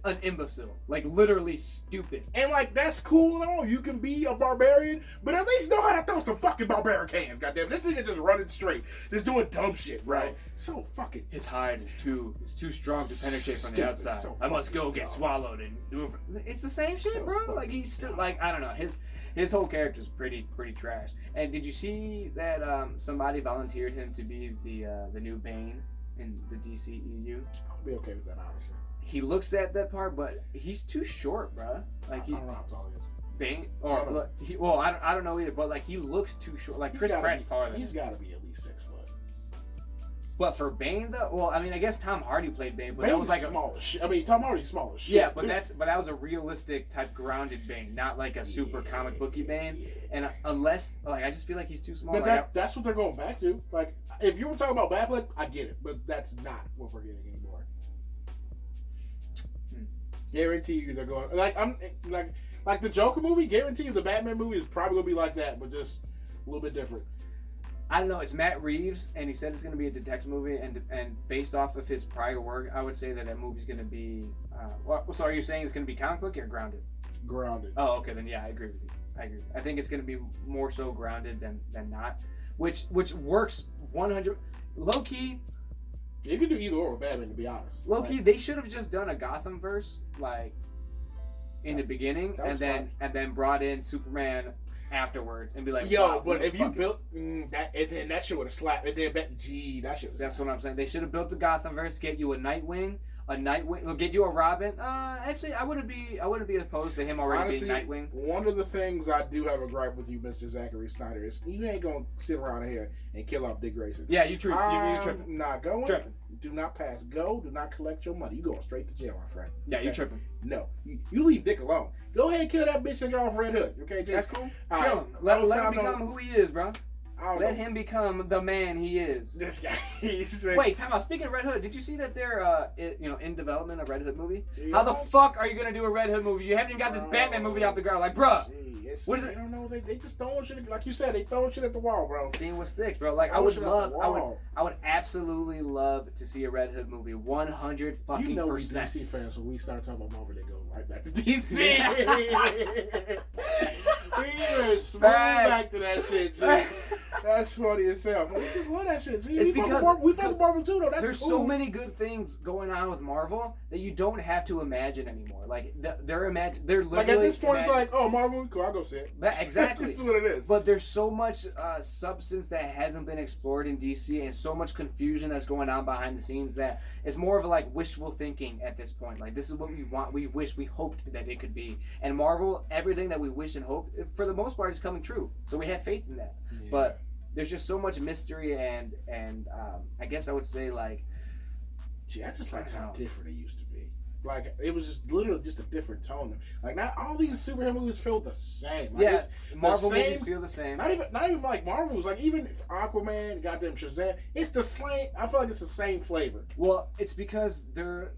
[SPEAKER 1] an imbecile, like literally stupid.
[SPEAKER 2] And like that's cool and all. You can be a barbarian, but at least know how to throw some fucking barbaric hands. Goddamn, this nigga just running straight, just doing dumb shit, bro. Right. So fucking.
[SPEAKER 1] His hide is too strong to penetrate from the outside. So I must go get swallowed and do it. It's the same shit, bro. Like he's still I don't know. His whole character's pretty trash. And did you see that somebody volunteered him to be the new Bane in the DCEU?
[SPEAKER 2] I'll be okay with that, honestly.
[SPEAKER 1] He looks at that part, but he's too short, bro. Like
[SPEAKER 2] I don't know how tall he is.
[SPEAKER 1] Bane, or I don't know either. But like he looks too short. Like Chris Pratt's taller than him.
[SPEAKER 2] He's got to be at least 6 foot.
[SPEAKER 1] But for Bane, though, well, I mean, I guess Tom Hardy played Bane, but
[SPEAKER 2] Bane's
[SPEAKER 1] that was like
[SPEAKER 2] small as shit. I mean, Tom Hardy's small as shit.
[SPEAKER 1] Yeah, but that was a realistic type grounded Bane, not like a super comic booky Bane. Yeah. And unless I just feel like he's too small.
[SPEAKER 2] But that's what they're going back to. Like if you were talking about Batfleck, I get it, but that's not what we're getting anymore. Guarantee you they're going like the Joker movie. Guarantee you the Batman movie is probably gonna be like that, but just a little bit different.
[SPEAKER 1] I don't know. It's Matt Reeves, and he said it's gonna be a detective movie, and based off of his prior work, I would say that movie's gonna be. So are you saying it's gonna be comic book or grounded?
[SPEAKER 2] Grounded.
[SPEAKER 1] Oh, okay. Then yeah, I agree with you. I agree. I think it's gonna be more so grounded than not, which works 100. Low key.
[SPEAKER 2] You can do either or with Batman, to be honest.
[SPEAKER 1] Low-key, they should have just done a Gotham verse, in the beginning, and then brought in Superman afterwards, and be like,
[SPEAKER 2] yo,
[SPEAKER 1] wow,
[SPEAKER 2] but if you built that, and then that shit would have slapped, and then that shit would.
[SPEAKER 1] That's what I'm saying. They should have built a Gotham verse, get you a Nightwing, will get you a Robin. Actually, I wouldn't be opposed to him already being Nightwing.
[SPEAKER 2] One of the things I do have a gripe with you, Mr. Zachary Snyder, is you ain't gonna sit around here and kill off Dick Grayson.
[SPEAKER 1] Yeah, you're tripping.
[SPEAKER 2] Not going.
[SPEAKER 1] Tripping.
[SPEAKER 2] Do not pass go. Do not collect your money. You going straight to jail, my friend.
[SPEAKER 1] Yeah, you're tripping.
[SPEAKER 2] No, you leave Dick alone. Go ahead and kill that bitch and get off Red Hood. Okay,
[SPEAKER 1] that's cool. Kill him. Let him become who he is, bro. Let him become the man he is.
[SPEAKER 2] This guy.
[SPEAKER 1] Wait, time out. Speaking of Red Hood, did you see that they're in development a Red Hood movie? How the fuck are you gonna do a Red Hood movie? You haven't even got this Batman movie off the ground. Like, bruh. What is it?
[SPEAKER 2] I don't know. They just throwing shit. Like you said, they throwing shit at the wall, bro.
[SPEAKER 1] Seeing what sticks, bro. Like I would absolutely love to see a Red Hood movie. 100 fucking %.
[SPEAKER 2] You know we DC fans, when we start talking about Marvel, they go right back to DC. We were smooth back to that shit, G. That's funny as hell. But we just love that shit, G.
[SPEAKER 1] It's because
[SPEAKER 2] we fucking Marvel too, though. That's
[SPEAKER 1] there's
[SPEAKER 2] cool.
[SPEAKER 1] So many good things going on with Marvel that you don't have to imagine anymore. Like they're literally
[SPEAKER 2] like at this point, it's like, oh, Marvel, cool, I'll go see it.
[SPEAKER 1] Exactly.
[SPEAKER 2] This is what it is.
[SPEAKER 1] But there's so much substance that hasn't been explored in DC, and so much confusion that's going on behind the scenes that it's more of a wishful thinking at this point. Like this is what we want, we wish, we hoped that it could be. And Marvel, everything that we wish and hope, for the most part, is coming true. So we have faith in that. Yeah. But there's just so much mystery and I guess I would say
[SPEAKER 2] gee, I just like how different it used to be. Like it was just literally just a different tone. Like not all these superhero movies feel the same. Like,
[SPEAKER 1] yeah, Marvel movies feel the same.
[SPEAKER 2] Not even like Marvel movies. Like even Aquaman, goddamn Shazam, it's the same. I feel like it's the same flavor.
[SPEAKER 1] Well, it's because they're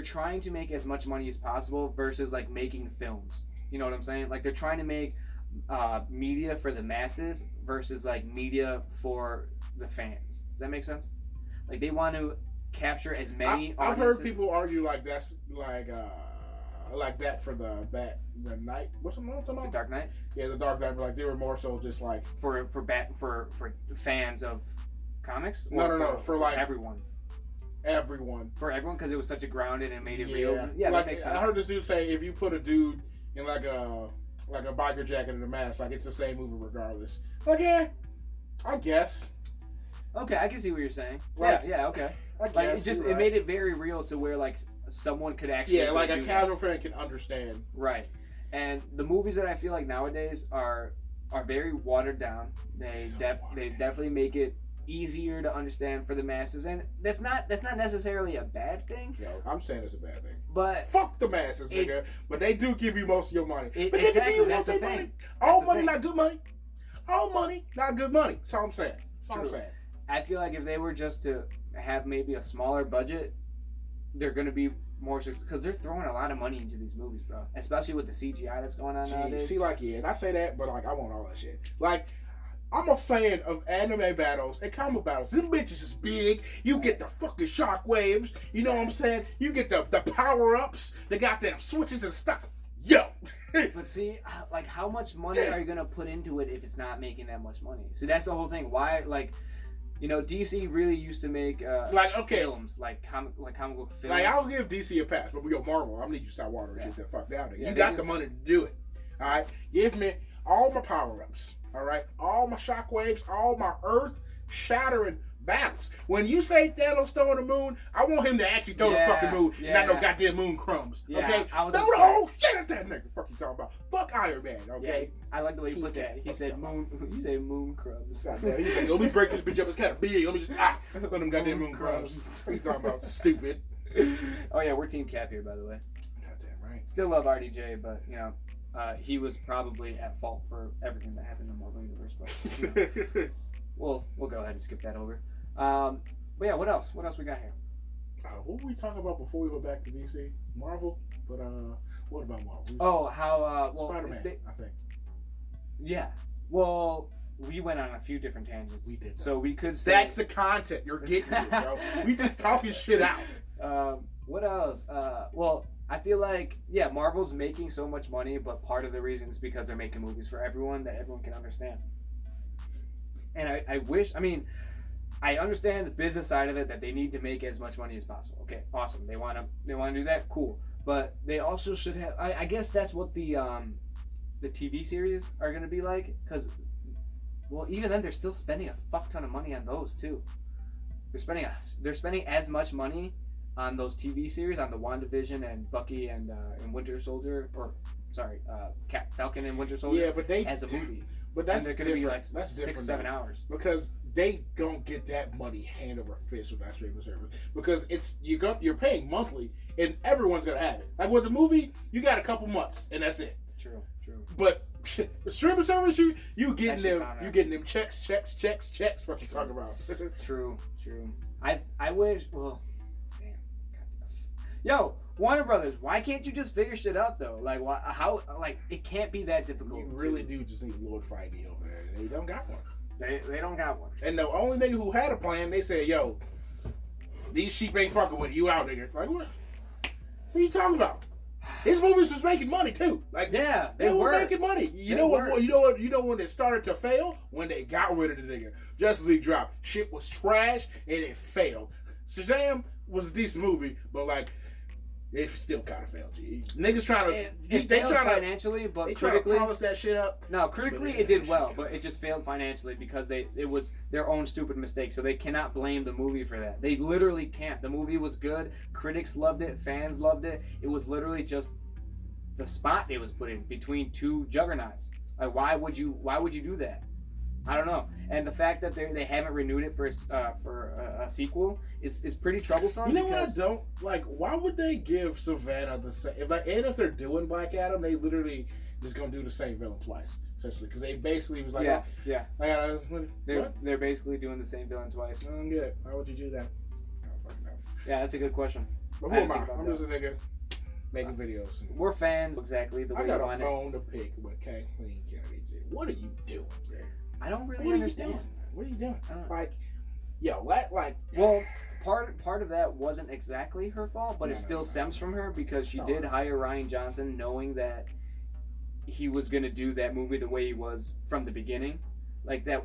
[SPEAKER 1] trying to make as much money as possible versus making films. You know what I'm saying? Like they're trying to make media for the masses versus media for the fans. Does that make sense? Like they want to capture as many.
[SPEAKER 2] I've heard people argue that's like that for the night. What's the name talking
[SPEAKER 1] The
[SPEAKER 2] about?
[SPEAKER 1] Dark Knight.
[SPEAKER 2] Yeah, the Dark Knight. But like they were more so just like
[SPEAKER 1] For fans of comics.
[SPEAKER 2] No. For like
[SPEAKER 1] everyone.
[SPEAKER 2] Everyone.
[SPEAKER 1] For everyone, because it was such a grounded and made it
[SPEAKER 2] Yeah.
[SPEAKER 1] real. Yeah,
[SPEAKER 2] like,
[SPEAKER 1] that makes sense.
[SPEAKER 2] I heard this dude say if you put a dude in like a biker jacket and a mask, like it's the same movie regardless. Like, yeah, I guess.
[SPEAKER 1] Okay, I can see what you're saying.
[SPEAKER 2] Like,
[SPEAKER 1] yeah, okay.
[SPEAKER 2] I guess
[SPEAKER 1] Like it just
[SPEAKER 2] you're right.
[SPEAKER 1] it made it very real to where like someone could actually
[SPEAKER 2] like a
[SPEAKER 1] do
[SPEAKER 2] casual fan can understand.
[SPEAKER 1] Right. And the movies that I feel like nowadays are very watered down. They definitely make it easier to understand for the masses, and that's not necessarily a bad thing.
[SPEAKER 2] Yo, I'm saying it's a bad thing.
[SPEAKER 1] But
[SPEAKER 2] fuck the masses, nigga. But they do give you most of your money. But nigga,
[SPEAKER 1] exactly,
[SPEAKER 2] do you
[SPEAKER 1] that's
[SPEAKER 2] want
[SPEAKER 1] the
[SPEAKER 2] their
[SPEAKER 1] thing.
[SPEAKER 2] money?
[SPEAKER 1] That's
[SPEAKER 2] All
[SPEAKER 1] the
[SPEAKER 2] money,
[SPEAKER 1] thing.
[SPEAKER 2] not good money. All money, not good money. That's all I'm saying. That's all I'm
[SPEAKER 1] True.
[SPEAKER 2] saying.
[SPEAKER 1] I feel like if they were just to have maybe a smaller budget, they're gonna be more because they're throwing a lot of money into these movies, bro. Especially with the CGI that's going on nowadays.
[SPEAKER 2] See, like, yeah, and I say that, but like, I want all that shit. Like, I'm a fan of anime battles and comic battles. Them bitches is big. You get the fucking shockwaves. You know what I'm saying? You get the power ups. The goddamn switches and stuff. Yo.
[SPEAKER 1] But see, like, how much money are you gonna put into it if it's not making that much money? See, that's the whole thing. Why, like, you know, DC really used to make films, like comic book films.
[SPEAKER 2] Like, I'll give DC a pass, but we go Marvel. I need you to stop watering shit the fuck down.
[SPEAKER 1] Yeah,
[SPEAKER 2] you got the money to do it. All right, give me all my power ups. All right, all my shockwaves, all my earth shattering battles. When you say Thanos throwing the moon, I want him to actually throw the fucking moon, not no goddamn moon crumbs.
[SPEAKER 1] Yeah,
[SPEAKER 2] okay, throw the whole shit at that nigga. Fuck you talking about? Fuck Iron Man. Okay.
[SPEAKER 1] Yeah, I like the way you put that. He said moon. He said moon crumbs.
[SPEAKER 2] Goddamn, he's like, let me break this bitch up. It's kind of big. Let me just let them goddamn moon crumbs. What you talking about? Stupid.
[SPEAKER 1] Oh yeah, we're Team Cap here, by the way.
[SPEAKER 2] Goddamn right.
[SPEAKER 1] Still love RDJ, but you know, he was probably at fault for everything that happened in the Marvel Universe. But you know, we'll go ahead and skip that over. But yeah, what else? What else we got here?
[SPEAKER 2] What were we talking about before we went back to DC? Marvel? But what about Marvel?
[SPEAKER 1] Oh, how
[SPEAKER 2] Spider-Man, I think.
[SPEAKER 1] Yeah. Well, we went on a few different tangents.
[SPEAKER 2] We did.
[SPEAKER 1] So we could say
[SPEAKER 2] that's the content you're getting to, bro. We just talking shit out.
[SPEAKER 1] What else? Well, I feel like, yeah, Marvel's making so much money, but part of the reason is because they're making movies for everyone that everyone can understand. And I wish, I mean, I understand the business side of it, that they need to make as much money as possible. Okay, awesome. They want to do that, cool. But they also should have. I guess that's what the TV series are going to be like, because, well, even then they're still spending a fuck ton of money on those too. They're spending as much money on those TV series, on the WandaVision and Bucky and Winter Soldier, or sorry, Falcon and Winter Soldier.
[SPEAKER 2] Yeah, but they
[SPEAKER 1] as a movie.
[SPEAKER 2] But that's
[SPEAKER 1] and they're going to be like
[SPEAKER 2] that's
[SPEAKER 1] 6-7 hours.
[SPEAKER 2] Because they don't get that money hand over fist with that streaming service. Because it's you're paying monthly, and everyone's gonna have it. Like with the movie, you got a couple months, and that's it.
[SPEAKER 1] True.
[SPEAKER 2] But the streaming service, you getting them checks. What you talking about?
[SPEAKER 1] True. I wish. Well, damn. Yo, Warner Brothers, why can't you just figure shit out though? Like, how? Like, it can't be that difficult.
[SPEAKER 2] You really do just need Lord Feige over there. They don't got one.
[SPEAKER 1] They don't got one.
[SPEAKER 2] And the only nigga who had a plan, they said, "Yo, these sheep ain't fucking with you out, nigga." Like, what? What are you talking about? His movies was making money too. Like,
[SPEAKER 1] yeah,
[SPEAKER 2] they were making money. You know when it started to fail? When they got rid of the nigga. Justice League dropped. Shit was trash and it failed. Shazam was a decent movie, but like, it still kind of failed. Niggas trying to.
[SPEAKER 1] It failed financially, but critically,
[SPEAKER 2] to polish that shit up.
[SPEAKER 1] No, critically it did well, but it just failed financially because it was their own stupid mistake. So they cannot blame the movie for that. They literally can't. The movie was good. Critics loved it. Fans loved it. It was literally just the spot it was put in between two juggernauts. Like, why would you do that? I don't know. And the fact that they haven't renewed it for a sequel is pretty troublesome.
[SPEAKER 2] You know what I don't like? Why would they give Savannah the same? If they're doing Black Adam, they literally just gonna do the same villain twice, essentially, because they basically was like,
[SPEAKER 1] they're basically doing the same villain twice.
[SPEAKER 2] I don't get it. Why would you do that? I don't fucking know.
[SPEAKER 1] Yeah, that's a good question.
[SPEAKER 2] But who am I? I'm just a nigga making videos.
[SPEAKER 1] We're fans, exactly the way you want it.
[SPEAKER 2] I got a bone to pick with Kathleen Kennedy. What are you doing, man?
[SPEAKER 1] I don't really understand.
[SPEAKER 2] What are you doing?
[SPEAKER 1] I don't know.
[SPEAKER 2] Like, yo, like.
[SPEAKER 1] Well, part of that wasn't exactly her fault, but it still stems from her because she did hire Ryan Johnson knowing that he was gonna do that movie the way he was from the beginning. Like that.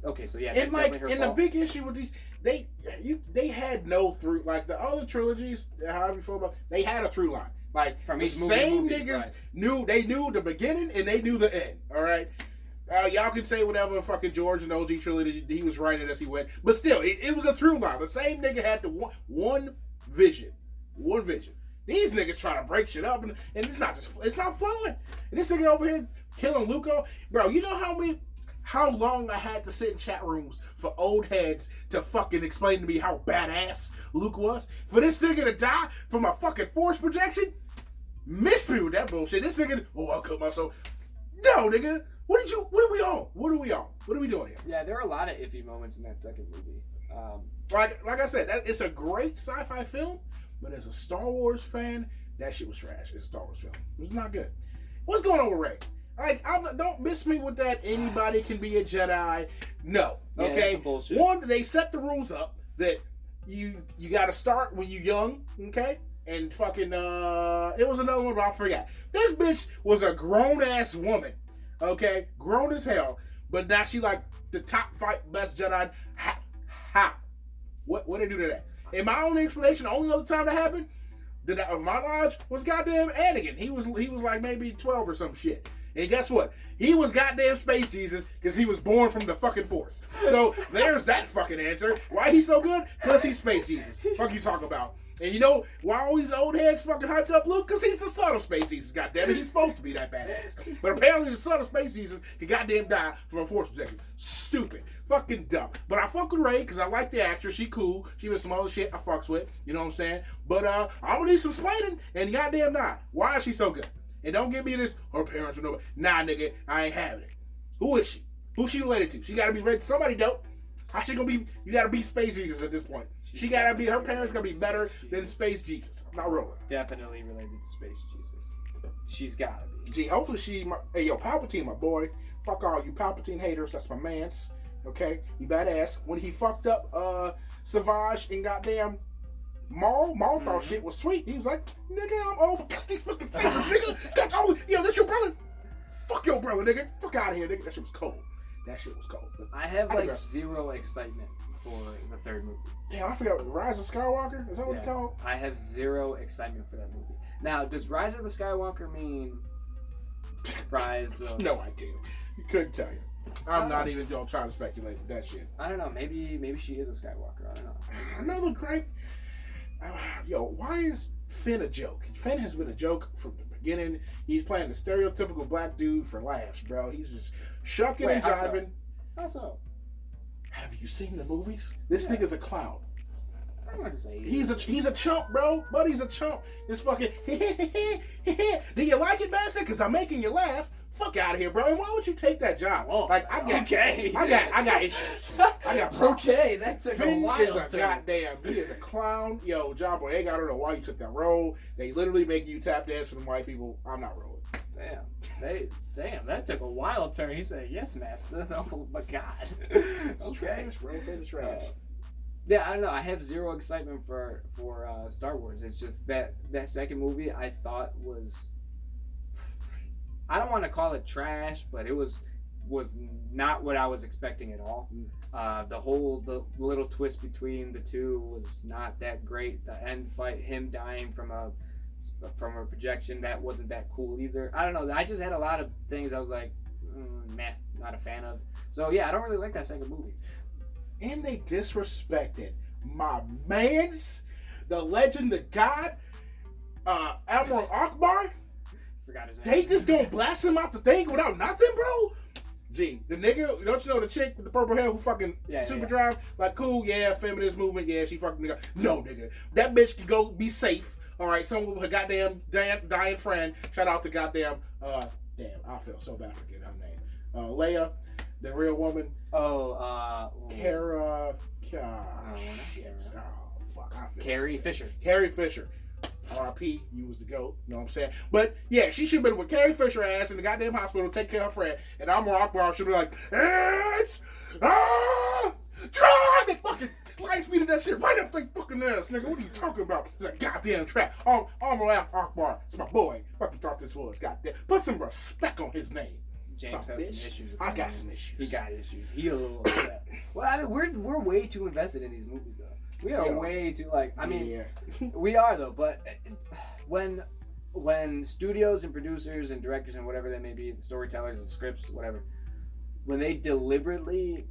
[SPEAKER 1] Okay, so yeah.
[SPEAKER 2] And like, and the big issue with these, they had no through, like the other trilogies, however you feel about, they had a through line. Like from the same niggas knew the beginning and they knew the end. All right. Y'all can say whatever fucking George and OG trilogy, he was writing as he went, but still, it was a through line. The same nigga had the one vision. These niggas trying to break shit up, and it's not flowing. And this nigga over here killing Luco, bro. You know how long I had to sit in chat rooms for old heads to fucking explain to me how badass Luke was? For this nigga to die from a fucking force projection? Missed me with that bullshit. This nigga, I'll cut myself. No, nigga. What are we on? What are we doing here?
[SPEAKER 1] Yeah, there are a lot of iffy moments in that second movie.
[SPEAKER 2] Like I said, it's a great sci-fi film, but as a Star Wars fan, that shit was trash. It's a Star Wars film. It was not good. What's going on with Rey? Like, don't miss me with that. Anybody can be a Jedi. No, okay.
[SPEAKER 1] Bullshit.
[SPEAKER 2] One, they set the rules up that you got to start when you're young, okay. And fucking it was another one, but I forgot. This bitch was a grown ass woman. Okay, grown as hell, but now she like the top best Jedi. How? What they do to that? In my only explanation, the only other time that happened, of my knowledge, was goddamn Anakin. He was like maybe 12 or some shit. And guess what? He was goddamn Space Jesus because he was born from the fucking Force. So there's that fucking answer. Why he's so good? Because he's Space Jesus. Fuck you talk about. And you know why all these old heads fucking hyped up Luke? Because he's the son of Space Jesus, goddammit. He's supposed to be that badass. But apparently the son of Space Jesus can goddamn die from a force projection. Stupid. Fucking dumb. But I fuck with Rey because I like the actress. She cool. She been some other shit I fucks with. You know what I'm saying? But I'm gonna need some explaining and goddamn not. Why is she so good? And don't give me this, her parents or nobody. Nah, nigga, I ain't having it. Who is she? Who she related to? She gotta be related to somebody dope. How she gonna be? You gotta be Space Jesus at this point. She gotta be. Her parents gotta be better than Space Jesus. I'm not rolling.
[SPEAKER 1] Definitely related to Space Jesus. She's gotta be.
[SPEAKER 2] Gee, hopefully hey, yo, Palpatine, my boy. Fuck all you Palpatine haters. That's my man's. Okay, he badass. When he fucked up Savage and goddamn Maul thought shit was sweet. He was like, nigga, I'm old. That's these fucking sabers, nigga. That's all. Yo, that's your brother. Fuck your brother, nigga. Fuck out of here, nigga. That shit was cold. But
[SPEAKER 1] I have zero excitement for the third movie.
[SPEAKER 2] Damn, I forgot. Rise of Skywalker? Is that what it's called?
[SPEAKER 1] I have zero excitement for that movie. Now, does Rise of the Skywalker mean Rise of...
[SPEAKER 2] No idea. Couldn't tell you. I'm not even trying to speculate with that shit.
[SPEAKER 1] I don't know. Maybe she is a Skywalker. I don't know.
[SPEAKER 2] Another great... Yo, why is Finn a joke? Finn has been a joke from the beginning. He's playing the stereotypical black dude for laughs, bro. He's just shucking and jiving.
[SPEAKER 1] How so?
[SPEAKER 2] Have you seen the movies? This nigga's a clown.
[SPEAKER 1] I don't want to say
[SPEAKER 2] he's a chump, bro. Buddy's a chump. This fucking do you like it, bastard? Because I'm making you laugh. Fuck out of here, bro. And why would you take that job?
[SPEAKER 1] Whoa.
[SPEAKER 2] Like I got issues. I got problems.
[SPEAKER 1] Okay, that took
[SPEAKER 2] Finn
[SPEAKER 1] a while.
[SPEAKER 2] Is a goddamn. He is a clown. Yo, John Boyega, I don't know why you took that role. They literally make you tap dance for them white people. I'm not rolling.
[SPEAKER 1] Damn, that took a wild turn. He said, "Yes, master." Oh my god.
[SPEAKER 2] It's trash, bro. It's trash.
[SPEAKER 1] Yeah, I don't know. I have zero excitement for Star Wars. It's just that second movie I thought was. I don't want to call it trash, but it was not what I was expecting at all. The little twist between the two was not that great. The end fight, him dying from a projection, that wasn't that cool either. I don't know. I just had a lot of things I was like, meh, not a fan of. So yeah, I don't really like that second movie.
[SPEAKER 2] And they disrespected my man's, the legend, the god, Admiral Akbar.
[SPEAKER 1] Forgot his name.
[SPEAKER 2] They just gonna blast him out the thing without nothing, bro? Gee, the nigga, don't you know the chick with the purple hair who fucking super drive? Like, cool, yeah, feminist movement, yeah, she fucking nigga. No, nigga. That bitch can go be safe. All right, someone with her goddamn dying friend. Shout out to goddamn, damn, I feel so bad for getting her name. Leia, the real woman. Kara.
[SPEAKER 1] Carrie Fisher.
[SPEAKER 2] Carrie Fisher. R.I.P. You was the GOAT. You know what I'm saying? But yeah, she should have been with Carrie Fisher ass in the goddamn hospital, take care of her friend. And Amar Akbar should be like, it's time! And fucking light speed that shit right up their fucking nigga. What are you talking about? It's a goddamn trap. Armor Akbar. It's my boy. What you thought this was? Goddamn. Put some respect on his name.
[SPEAKER 1] James has some issues.
[SPEAKER 2] I got some issues.
[SPEAKER 1] He got issues. He a little upset. Well, I mean, we're way too invested in these movies, though. We are way too we are though. But when studios and producers and directors and whatever they may be, the storytellers and scripts, whatever, when they deliberately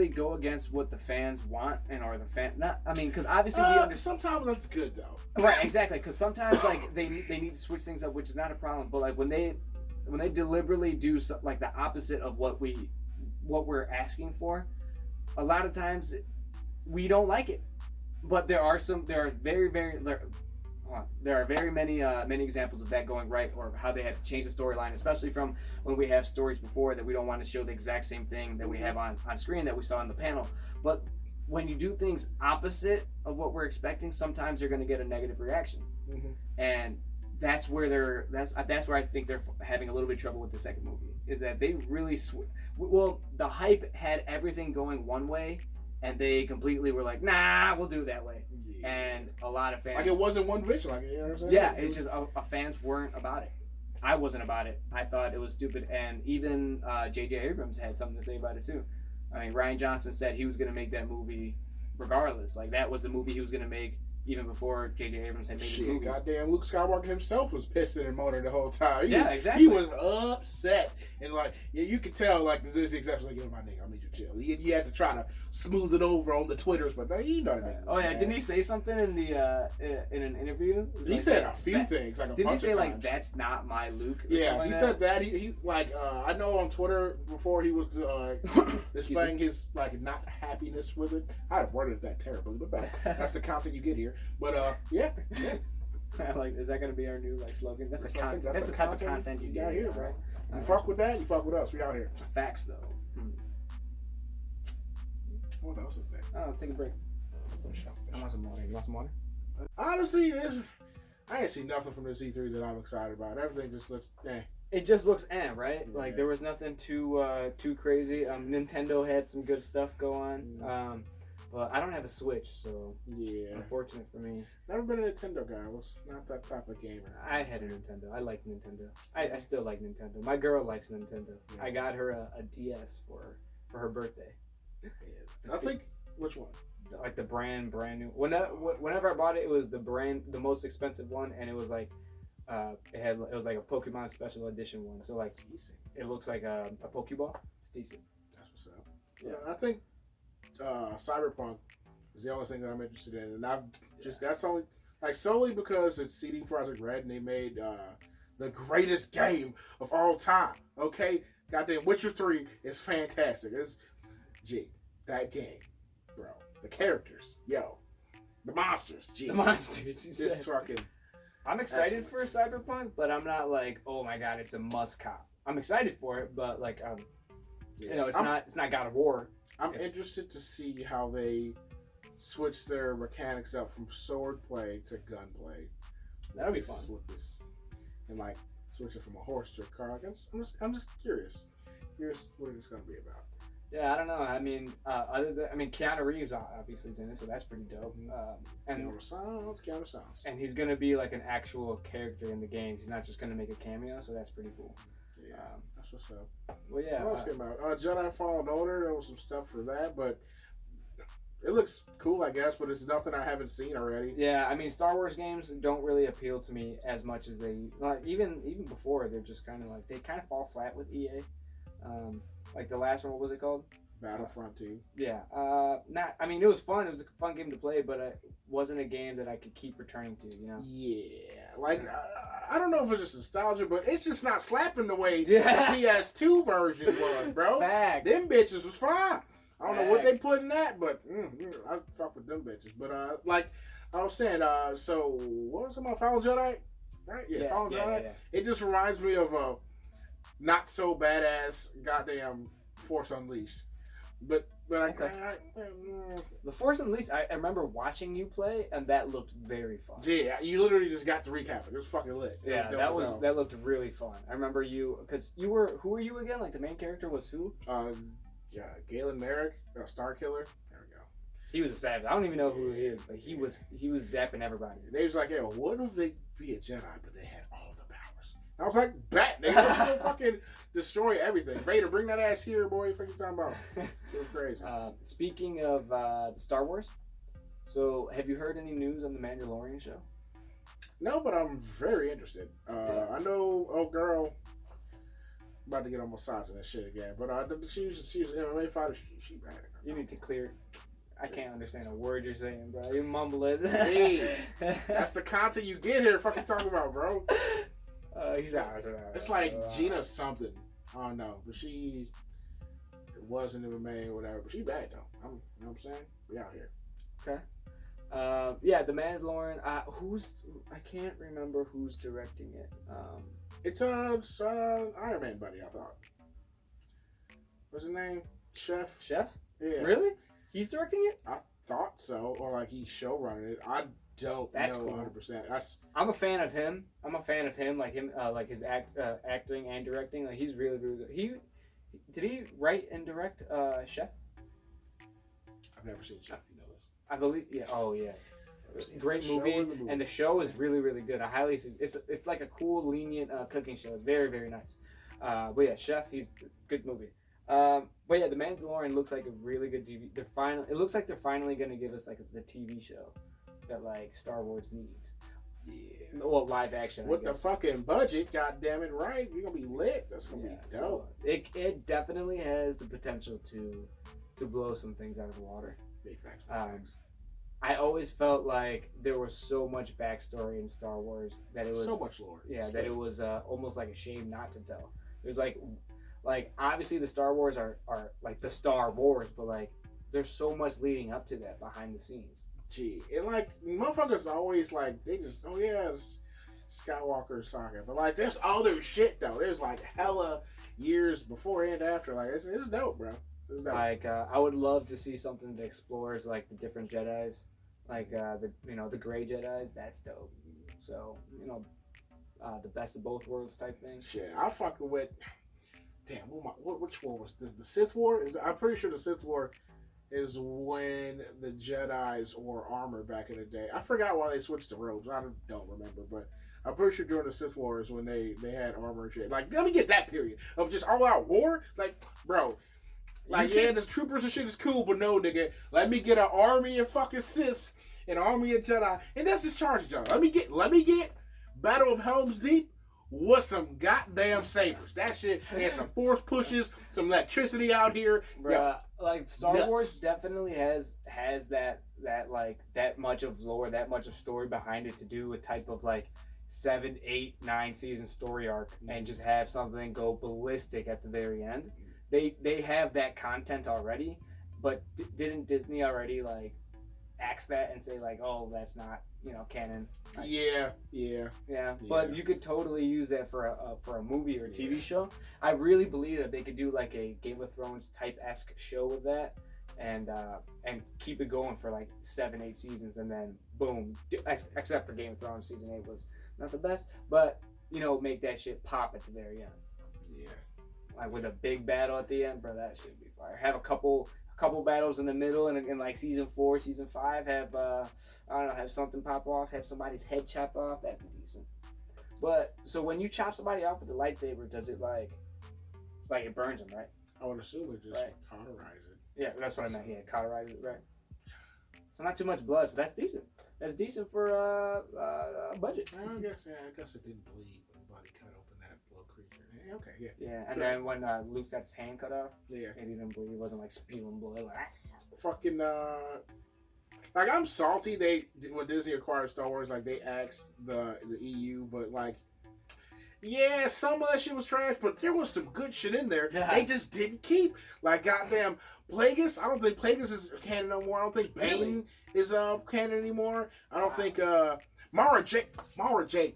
[SPEAKER 1] go against what the fans want because obviously we understand.
[SPEAKER 2] Sometimes that's good though.
[SPEAKER 1] Right, exactly. Because sometimes they need to switch things up, which is not a problem. But like when they deliberately do like the opposite of what we're asking for, a lot of times we don't like it. But there are very many examples of that going right, or how they had to change the storyline, especially from when we have stories before that we don't want to show the exact same thing that we have on screen that we saw on the panel. But when you do things opposite of what we're expecting, sometimes you're going to get a negative reaction, and that's where that's where I think they're having a little bit of trouble with the second movie. Is that they really the hype had everything going one way, and they completely were like, nah, we'll do it that way. Yeah. And a lot of fans,
[SPEAKER 2] like, it wasn't one vision, like, you know what I'm saying?
[SPEAKER 1] Yeah, it's just fans weren't about it. I wasn't about it. I thought it was stupid, and even J.J. Abrams had something to say about it too. I mean, Rian Johnson said he was going to make that movie regardless. Like, that was the movie he was going to make even before J.J. Abrams had made his movie.
[SPEAKER 2] Goddamn, Luke Skywalker himself was pissing and moaning the whole time.
[SPEAKER 1] Exactly.
[SPEAKER 2] He was upset. And, like, you could tell, like, this is exception, like, yo, my nigga, I need you to chill. You had to try to smooth it over on the Twitters, but you know what I mean.
[SPEAKER 1] Oh, yeah, didn't he say something in an interview?
[SPEAKER 2] He said a few things, like a bunch of times.
[SPEAKER 1] Didn't he say, like, that's not my Luke?
[SPEAKER 2] Yeah, he said that. He I know on Twitter before he was displaying his, like, not happiness with it. I worded that terribly, but that's the content you get here. But, yeah.
[SPEAKER 1] Like, is that gonna be our new slogan? That's the type of content you get
[SPEAKER 2] here, bro. You fuck with that, you fuck with us. We out here.
[SPEAKER 1] Facts, though.
[SPEAKER 2] What else is there?
[SPEAKER 1] Oh, take a break. I want some water. You want some water?
[SPEAKER 2] Honestly, I ain't seen nothing from this E3 that I'm excited about. Everything just looks
[SPEAKER 1] It just looks right?
[SPEAKER 2] Yeah.
[SPEAKER 1] Like, there was nothing too crazy. Nintendo had some good stuff go on. But I don't have a Switch, so unfortunate for me.
[SPEAKER 2] Never been a Nintendo guy. I was not that type of gamer.
[SPEAKER 1] I had a Nintendo. I like Nintendo. I still like Nintendo. My girl likes Nintendo. Yeah. I got her a DS for her birthday.
[SPEAKER 2] Yeah. I think, which one?
[SPEAKER 1] Like the brand new. Whenever I bought it, it was the most expensive one, and it was like, it was like a Pokemon special edition one. So like, decent. It looks like a Pokeball. It's decent.
[SPEAKER 2] That's what's up. Yeah, I think Cyberpunk is the only thing that I'm interested in, and that's only solely because it's CD Projekt Red and they made the greatest game of all time. Okay, goddamn, Witcher 3 is fantastic. That game, bro. The characters, the monsters,
[SPEAKER 1] the monsters.
[SPEAKER 2] It's fucking.
[SPEAKER 1] I'm excited for Cyberpunk, but I'm not like, oh my god, it's a must cop. I'm excited for it, but like, it's not God of War.
[SPEAKER 2] I'm interested to see how they switch their mechanics up from sword play to gunplay.
[SPEAKER 1] That'll be fun.
[SPEAKER 2] With this, and like switch it from a horse to a car. I'm just curious. Here's what it's going to be about.
[SPEAKER 1] Yeah, I don't know. I mean, Keanu Reeves obviously is in it, so that's pretty dope.
[SPEAKER 2] Keanu sounds.
[SPEAKER 1] And he's going to be like an actual character in the game. He's not just going to make a cameo, so that's pretty cool.
[SPEAKER 2] Yeah, that's what's up.
[SPEAKER 1] Well, yeah.
[SPEAKER 2] What else came out? Jedi Fallen Order. There was some stuff for that, but it looks cool, I guess. But it's nothing I haven't seen already.
[SPEAKER 1] Yeah, I mean, Star Wars games don't really appeal to me as much as they like. Even before, they're just kind of like they kind of fall flat with EA. Like the last one, what was it called?
[SPEAKER 2] Battlefront 2.
[SPEAKER 1] Yeah. It was fun. It was a fun game to play, but it wasn't a game that I could keep returning to, you know?
[SPEAKER 2] Yeah. Like, I don't know if it's just nostalgia, but it's just not slapping the way the PS2 version was, bro.
[SPEAKER 1] Facts.
[SPEAKER 2] Them bitches was fine. I don't know what they put in that, but I fuck with them bitches. But, like I was saying, so, what was it about Fallen Jedi? Right? Yeah, Fallen Jedi. Yeah. It just reminds me of a not so badass goddamn Force Unleashed. But
[SPEAKER 1] okay. The Force Unleashed, I remember watching you play, and that looked very fun.
[SPEAKER 2] Yeah, you literally just got to recap it. It was fucking lit.
[SPEAKER 1] Yeah, that looked really fun. I remember you, because who were you again? Like the main character was who?
[SPEAKER 2] Galen Merrick, Star Killer. There we go.
[SPEAKER 1] He was a savage. I don't even know who he is, but he was zapping everybody.
[SPEAKER 2] They was like, yo, what if they be a Jedi, but they had all the powers? And I was like, bet, nigga, let's go fucking destroy everything. Vader, bring that ass here, boy. What are you talking about? It was crazy.
[SPEAKER 1] Speaking of Star Wars, so have you heard any news on the Mandalorian show?
[SPEAKER 2] No, but I'm very interested. I know, oh girl, about to get on massage and that shit again. But she was an MMA fighter. She bad.
[SPEAKER 1] You need to clear. I can't understand a word you're saying, bro. You mumble it.
[SPEAKER 2] Hey, that's the content you get here. Fucking talking about, bro.
[SPEAKER 1] He's out.
[SPEAKER 2] It's like Gina something. I don't know, but she wasn't MMA or whatever. But she bad though. You know what I'm saying? We out here.
[SPEAKER 1] Okay. Yeah, the Mandalorian. I can't remember who's directing it.
[SPEAKER 2] It's Iron Man buddy. I thought. What's his name? Chef. Yeah.
[SPEAKER 1] Really? He's directing it?
[SPEAKER 2] I thought so, or like he's showrunning it. I don't
[SPEAKER 1] That's
[SPEAKER 2] know
[SPEAKER 1] cool.
[SPEAKER 2] 100%.
[SPEAKER 1] I'm a fan of him. Like him, like his acting and directing. Like he's really, really good. Did he write and direct Chef?
[SPEAKER 2] I've never seen Chef. You know this.
[SPEAKER 1] I believe. Yeah. Oh yeah. Great movie, and the show is really, really good. I highly. It's like a cool, lenient cooking show. It's very, very nice. But yeah, Chef. He's good movie. But yeah, The Mandalorian looks like a really good TV. It looks like they're finally gonna give us like the TV show that like Star Wars needs.
[SPEAKER 2] Yeah.
[SPEAKER 1] Well, live action.
[SPEAKER 2] With the fucking budget, goddamn it, right? We're gonna be lit. That's gonna be dope.
[SPEAKER 1] So it definitely has the potential to blow some things out of the water.
[SPEAKER 2] Big facts.
[SPEAKER 1] I always felt like there was so much backstory in Star Wars that it was
[SPEAKER 2] so much lore.
[SPEAKER 1] Yeah, that it was almost like a shame not to tell. There's like obviously the Star Wars are like the Star Wars, but like there's so much leading up to that behind the scenes.
[SPEAKER 2] Gee, and like motherfuckers always like they just this Skywalker saga, but like there's other shit though. There's like hella years before and after. Like it's dope, bro. It's dope.
[SPEAKER 1] Like I would love to see something that explores like the different Jedis, like the gray Jedis. That's dope. So the best of both worlds type thing.
[SPEAKER 2] Shit, I fucking with. Damn, which war was the Sith War? I'm pretty sure the Sith War is when the Jedis wore armor back in the day. I forgot why they switched to robes. I don't remember, but I'm pretty sure during the Sith War is when they had armor and shit. Like, let me get that period of just all out war. Like, bro, like the troopers and shit is cool, but no, nigga, let me get an army of fucking Siths, an army of Jedi, and that's just charge y'all. Let me get Battle of Helm's Deep with some goddamn sabers. That shit, and some force pushes, some electricity out here.
[SPEAKER 1] Bruh,
[SPEAKER 2] yeah.
[SPEAKER 1] Like Star Wars definitely has that like that much of lore, that much of story behind it to do a type of like 7, 8, 9 season story arc and just have something go ballistic at the very end. They have that content already, but didn't Disney already like axe that and say like, oh, that's not canon? Like, yeah. But you could totally use that for a movie or a TV show. I really believe that they could do like a Game of Thrones type-esque show with that, and keep it going for like 7, 8 seasons, and then boom. Except for Game of Thrones season 8 was not the best, but make that shit pop at the very end.
[SPEAKER 2] Yeah.
[SPEAKER 1] Like with a big battle at the end, bro, that should be fire. Have a couple battles in the middle, and in like season 4, season 5, have have something pop off, have somebody's head chop off. That'd be decent. But so when you chop somebody off with the lightsaber, does it like it burns them, right?
[SPEAKER 2] I would assume it just cauterize it.
[SPEAKER 1] Yeah, that's what I meant. Yeah, cauterize it, right? So not too much blood, so that's decent. That's decent for a budget.
[SPEAKER 2] I guess it didn't bleed when the body cut open that little creature. Yeah, okay, yeah.
[SPEAKER 1] Yeah, and then when Luke got his hand cut off,
[SPEAKER 2] yeah,
[SPEAKER 1] it didn't bleed. It wasn't like spewing blood. Like,
[SPEAKER 2] fucking like I'm salty. When Disney acquired Star Wars, like they axed the EU, but like. Yeah, some of that shit was trash, but there was some good shit in there. Yeah. They just didn't keep. Like, goddamn, Plagueis. I don't think Plagueis is canon no more. I don't think Bane is canon anymore. I don't think Mara Jake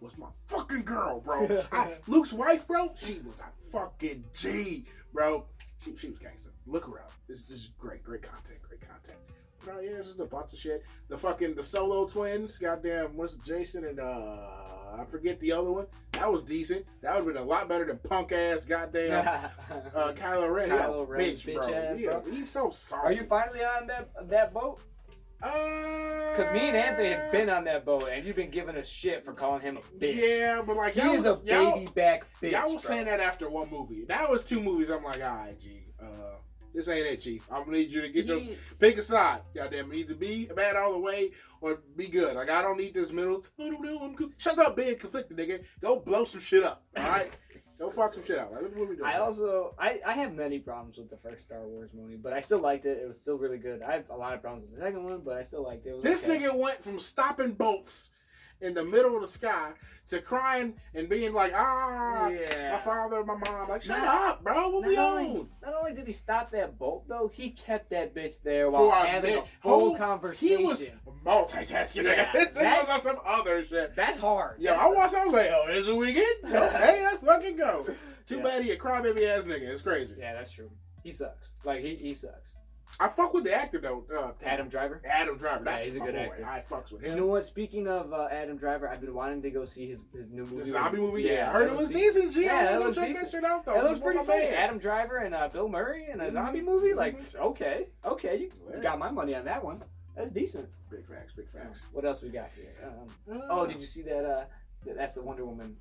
[SPEAKER 2] was my fucking girl, bro. Luke's wife, bro. She was a fucking G, bro. She was gangster. Look her up. This is great content. But yeah, it's just a bunch of shit. The Solo twins. Goddamn, what's Jason and I forget the other one. That was decent. That would have been a lot better than punk ass goddamn Kylo Ren.
[SPEAKER 1] Kylo Ren, bitch
[SPEAKER 2] bro.
[SPEAKER 1] ass, bro.
[SPEAKER 2] He's so sorry.
[SPEAKER 1] Are you finally on that boat? Cause me and Anthony had been on that boat, and you've been giving us shit for calling him a bitch.
[SPEAKER 2] Yeah, but like
[SPEAKER 1] he is a baby back bitch.
[SPEAKER 2] Y'all was saying that after one movie. That was 2 movies. I'm like, all right, G. This ain't it, Chief. I'm gonna need you to get your pick a side. Goddamn, either be bad all the way or be good. Like I don't need this middle. I don't know. I'm good. Shut up, being conflicted, nigga. Go blow some shit up. All right. Go fuck some shit out. Like, what we doing?
[SPEAKER 1] I have many problems with the first Star Wars movie, but I still liked it. It was still really good. I have a lot of problems with the second one, but I still liked it. It was
[SPEAKER 2] this
[SPEAKER 1] okay.
[SPEAKER 2] nigga went from stopping boats in the middle of the sky to crying and being like, my father, my mom. Like, shut up, bro. What we on?
[SPEAKER 1] Not only did he stop that boat, though, he kept that bitch there while having a whole conversation.
[SPEAKER 2] He was multitasking.
[SPEAKER 1] Yeah,
[SPEAKER 2] This thing was on some other shit.
[SPEAKER 1] That's hard.
[SPEAKER 2] Yo, I was like, oh, this is a weekend? Hey, let's fucking go. Too bad he a crybaby ass nigga. It's crazy.
[SPEAKER 1] Yeah, that's true. He sucks. Like, he sucks.
[SPEAKER 2] I fuck with the actor, though.
[SPEAKER 1] Adam Driver?
[SPEAKER 2] Adam Driver.
[SPEAKER 1] Yeah, he's a good actor.
[SPEAKER 2] I fucks with him.
[SPEAKER 1] You know what? Speaking of Adam Driver, I've been wanting to go see his new movie.
[SPEAKER 2] The zombie movie?
[SPEAKER 1] Yeah.
[SPEAKER 2] I heard it was decent, G.
[SPEAKER 1] Yeah,
[SPEAKER 2] I'm gonna check that shit out, though.
[SPEAKER 1] It looks pretty funny. Adam Driver and Bill Murray in a zombie movie? Like, okay, you got my money on that one. That's decent.
[SPEAKER 2] Big facts, big facts.
[SPEAKER 1] What else we got here? Did you see that? That's the Wonder Woman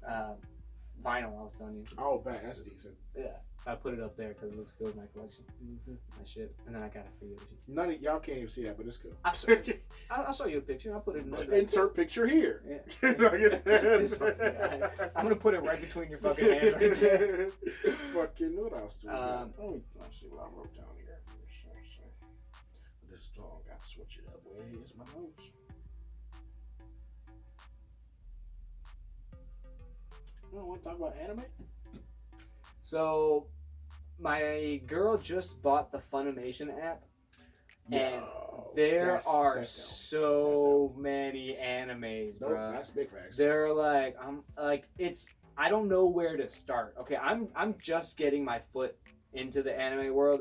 [SPEAKER 1] vinyl I was telling you.
[SPEAKER 2] Oh, bad. That's decent.
[SPEAKER 1] Yeah. I put it up there because it looks good in my collection. My shit. And then I got it for you.
[SPEAKER 2] None of y'all can't even see that, but it's cool.
[SPEAKER 1] I'll show you a picture. I'll put it in there.
[SPEAKER 2] Insert picture here.
[SPEAKER 1] Yeah. I'm going to put it right between your fucking hands right there.
[SPEAKER 2] Fucking, what else do we got? Let's see what I wrote down here. This dog got to switch it up. Where's my notes? You want to talk about anime?
[SPEAKER 1] So, my girl just bought the Funimation app, and there are so many animes, bro.
[SPEAKER 2] That's big facts.
[SPEAKER 1] They're like, I don't know where to start. Okay, I'm just getting my foot into the anime world.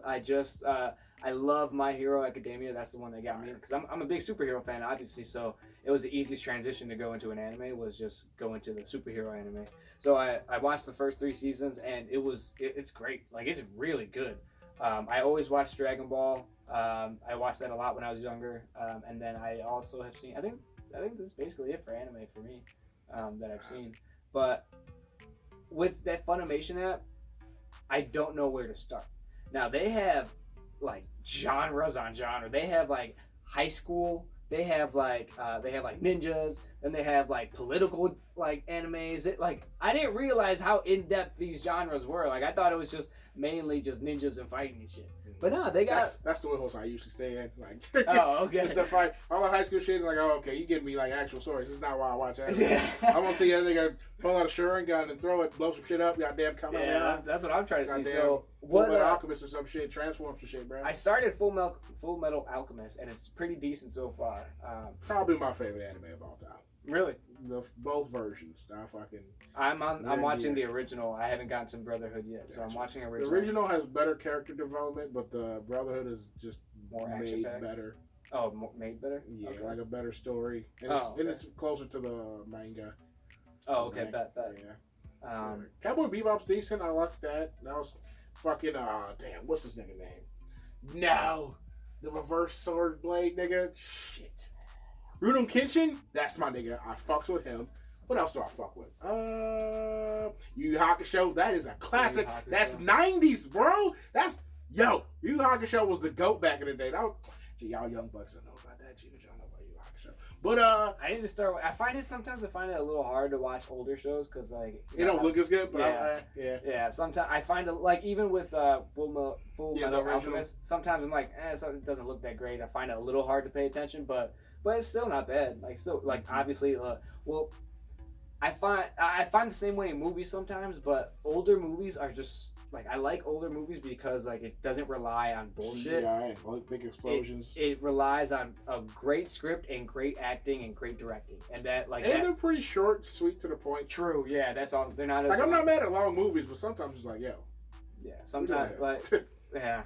[SPEAKER 1] I love My Hero Academia. That's the one that got me, because I'm a big superhero fan, obviously. So it was the easiest transition to go into an anime, was just go into the superhero anime. So I watched the first 3 seasons, and it's great. Like, it's really good. I always watched Dragon Ball. I watched that a lot when I was younger. And then I also have seen, I think this is basically it for anime for me, that I've seen. But with that Funimation app, I don't know where to start. Now, they have like genres on genre. They have like high school. They have like ninjas. Then they have like political like animes. I didn't realize how in depth these genres were. Like, I thought it was just mainly just ninjas and fighting and shit. But no, they got
[SPEAKER 2] that's the wheelhouse I used to stay in. Like,
[SPEAKER 1] oh, okay.
[SPEAKER 2] Just to fight all that high school shit. Like, oh, okay, you give me like actual stories. This is not why I watch anime. I'm gonna see that nigga pull out a Sharingan gun and throw it, blow some shit up. Goddamn, come on.
[SPEAKER 1] Yeah, that's what I'm trying to see. So
[SPEAKER 2] what? Alchemist or some shit, transform some shit, bro.
[SPEAKER 1] I started Full Metal Alchemist, and it's pretty decent so far.
[SPEAKER 2] Probably my favorite anime of all time.
[SPEAKER 1] Really?
[SPEAKER 2] Both versions.
[SPEAKER 1] I'm watching the original. I haven't gotten to Brotherhood yet, so I'm watching original.
[SPEAKER 2] The original has better character development, but the Brotherhood is just
[SPEAKER 1] more
[SPEAKER 2] made better.
[SPEAKER 1] Oh, made better?
[SPEAKER 2] Yeah,
[SPEAKER 1] okay.
[SPEAKER 2] Like a better story, and it's closer to the manga.
[SPEAKER 1] Oh, okay, bet.
[SPEAKER 2] Yeah. Cowboy Bebop's decent. I like that. That was fucking damn. What's his nigga name? No, the reverse sword blade nigga. Shit. Rurouni Kenshin, that's my nigga. I fucks with him. What else do I fuck with? Yu Yu Hakusho, that is a classic. That's 90s, bro. Yu Yu Hakusho was the GOAT back in the day. Y'all young bucks don't know about that. But y'all know about Yu Yu Hakusho. But
[SPEAKER 1] I need to start. Sometimes I find it a little hard to watch older shows because like
[SPEAKER 2] it don't look as good. But
[SPEAKER 1] yeah. Sometimes I find it like even with Full Metal Alchemist, sometimes I'm like, so it doesn't look that great. I find it a little hard to pay attention, but it's still not bad. Like, so, like, obviously, I find the same way in movies sometimes, but older movies are just like, I like older movies because like it doesn't rely on bullshit.
[SPEAKER 2] Yeah, like big explosions.
[SPEAKER 1] It relies on a great script and great acting and great directing, and
[SPEAKER 2] they're pretty short, sweet, to the point.
[SPEAKER 1] True, yeah, that's all. They're not as
[SPEAKER 2] like I'm not mad at long movies, but sometimes it's like, yo.
[SPEAKER 1] Yeah, sometimes yeah.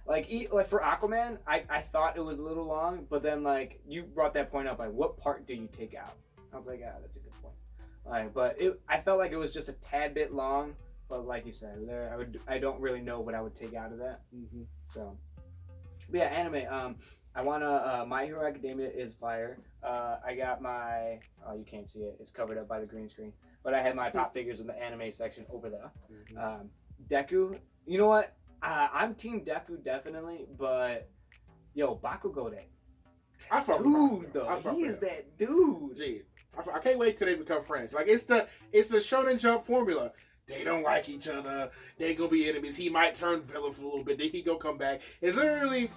[SPEAKER 1] Like for Aquaman, I thought it was a little long, but then like you brought that point up, like what part do you take out? I was like, that's a good point. Like, but I felt like it was just a tad bit long, but like you said, I don't really know what I would take out of that.
[SPEAKER 2] Mm-hmm.
[SPEAKER 1] So, But yeah, anime. I wanna. My Hero Academia is fire. I got my. Oh, you can't see it. It's covered up by the green screen. But I had my pop figures in the anime section over there. Deku. You know what? I'm Team Deku definitely, but yo, Bakugo that.
[SPEAKER 2] I fuck with
[SPEAKER 1] Dude,
[SPEAKER 2] Bakugo.
[SPEAKER 1] though,
[SPEAKER 2] I fuck
[SPEAKER 1] he
[SPEAKER 2] with
[SPEAKER 1] is
[SPEAKER 2] him.
[SPEAKER 1] that dude.
[SPEAKER 2] Gee, I can't wait till they become friends. Like it's the Shonen Jump formula. They don't like each other. They gonna be enemies. He might turn villain for a little bit. Then he gonna come back. It's literally,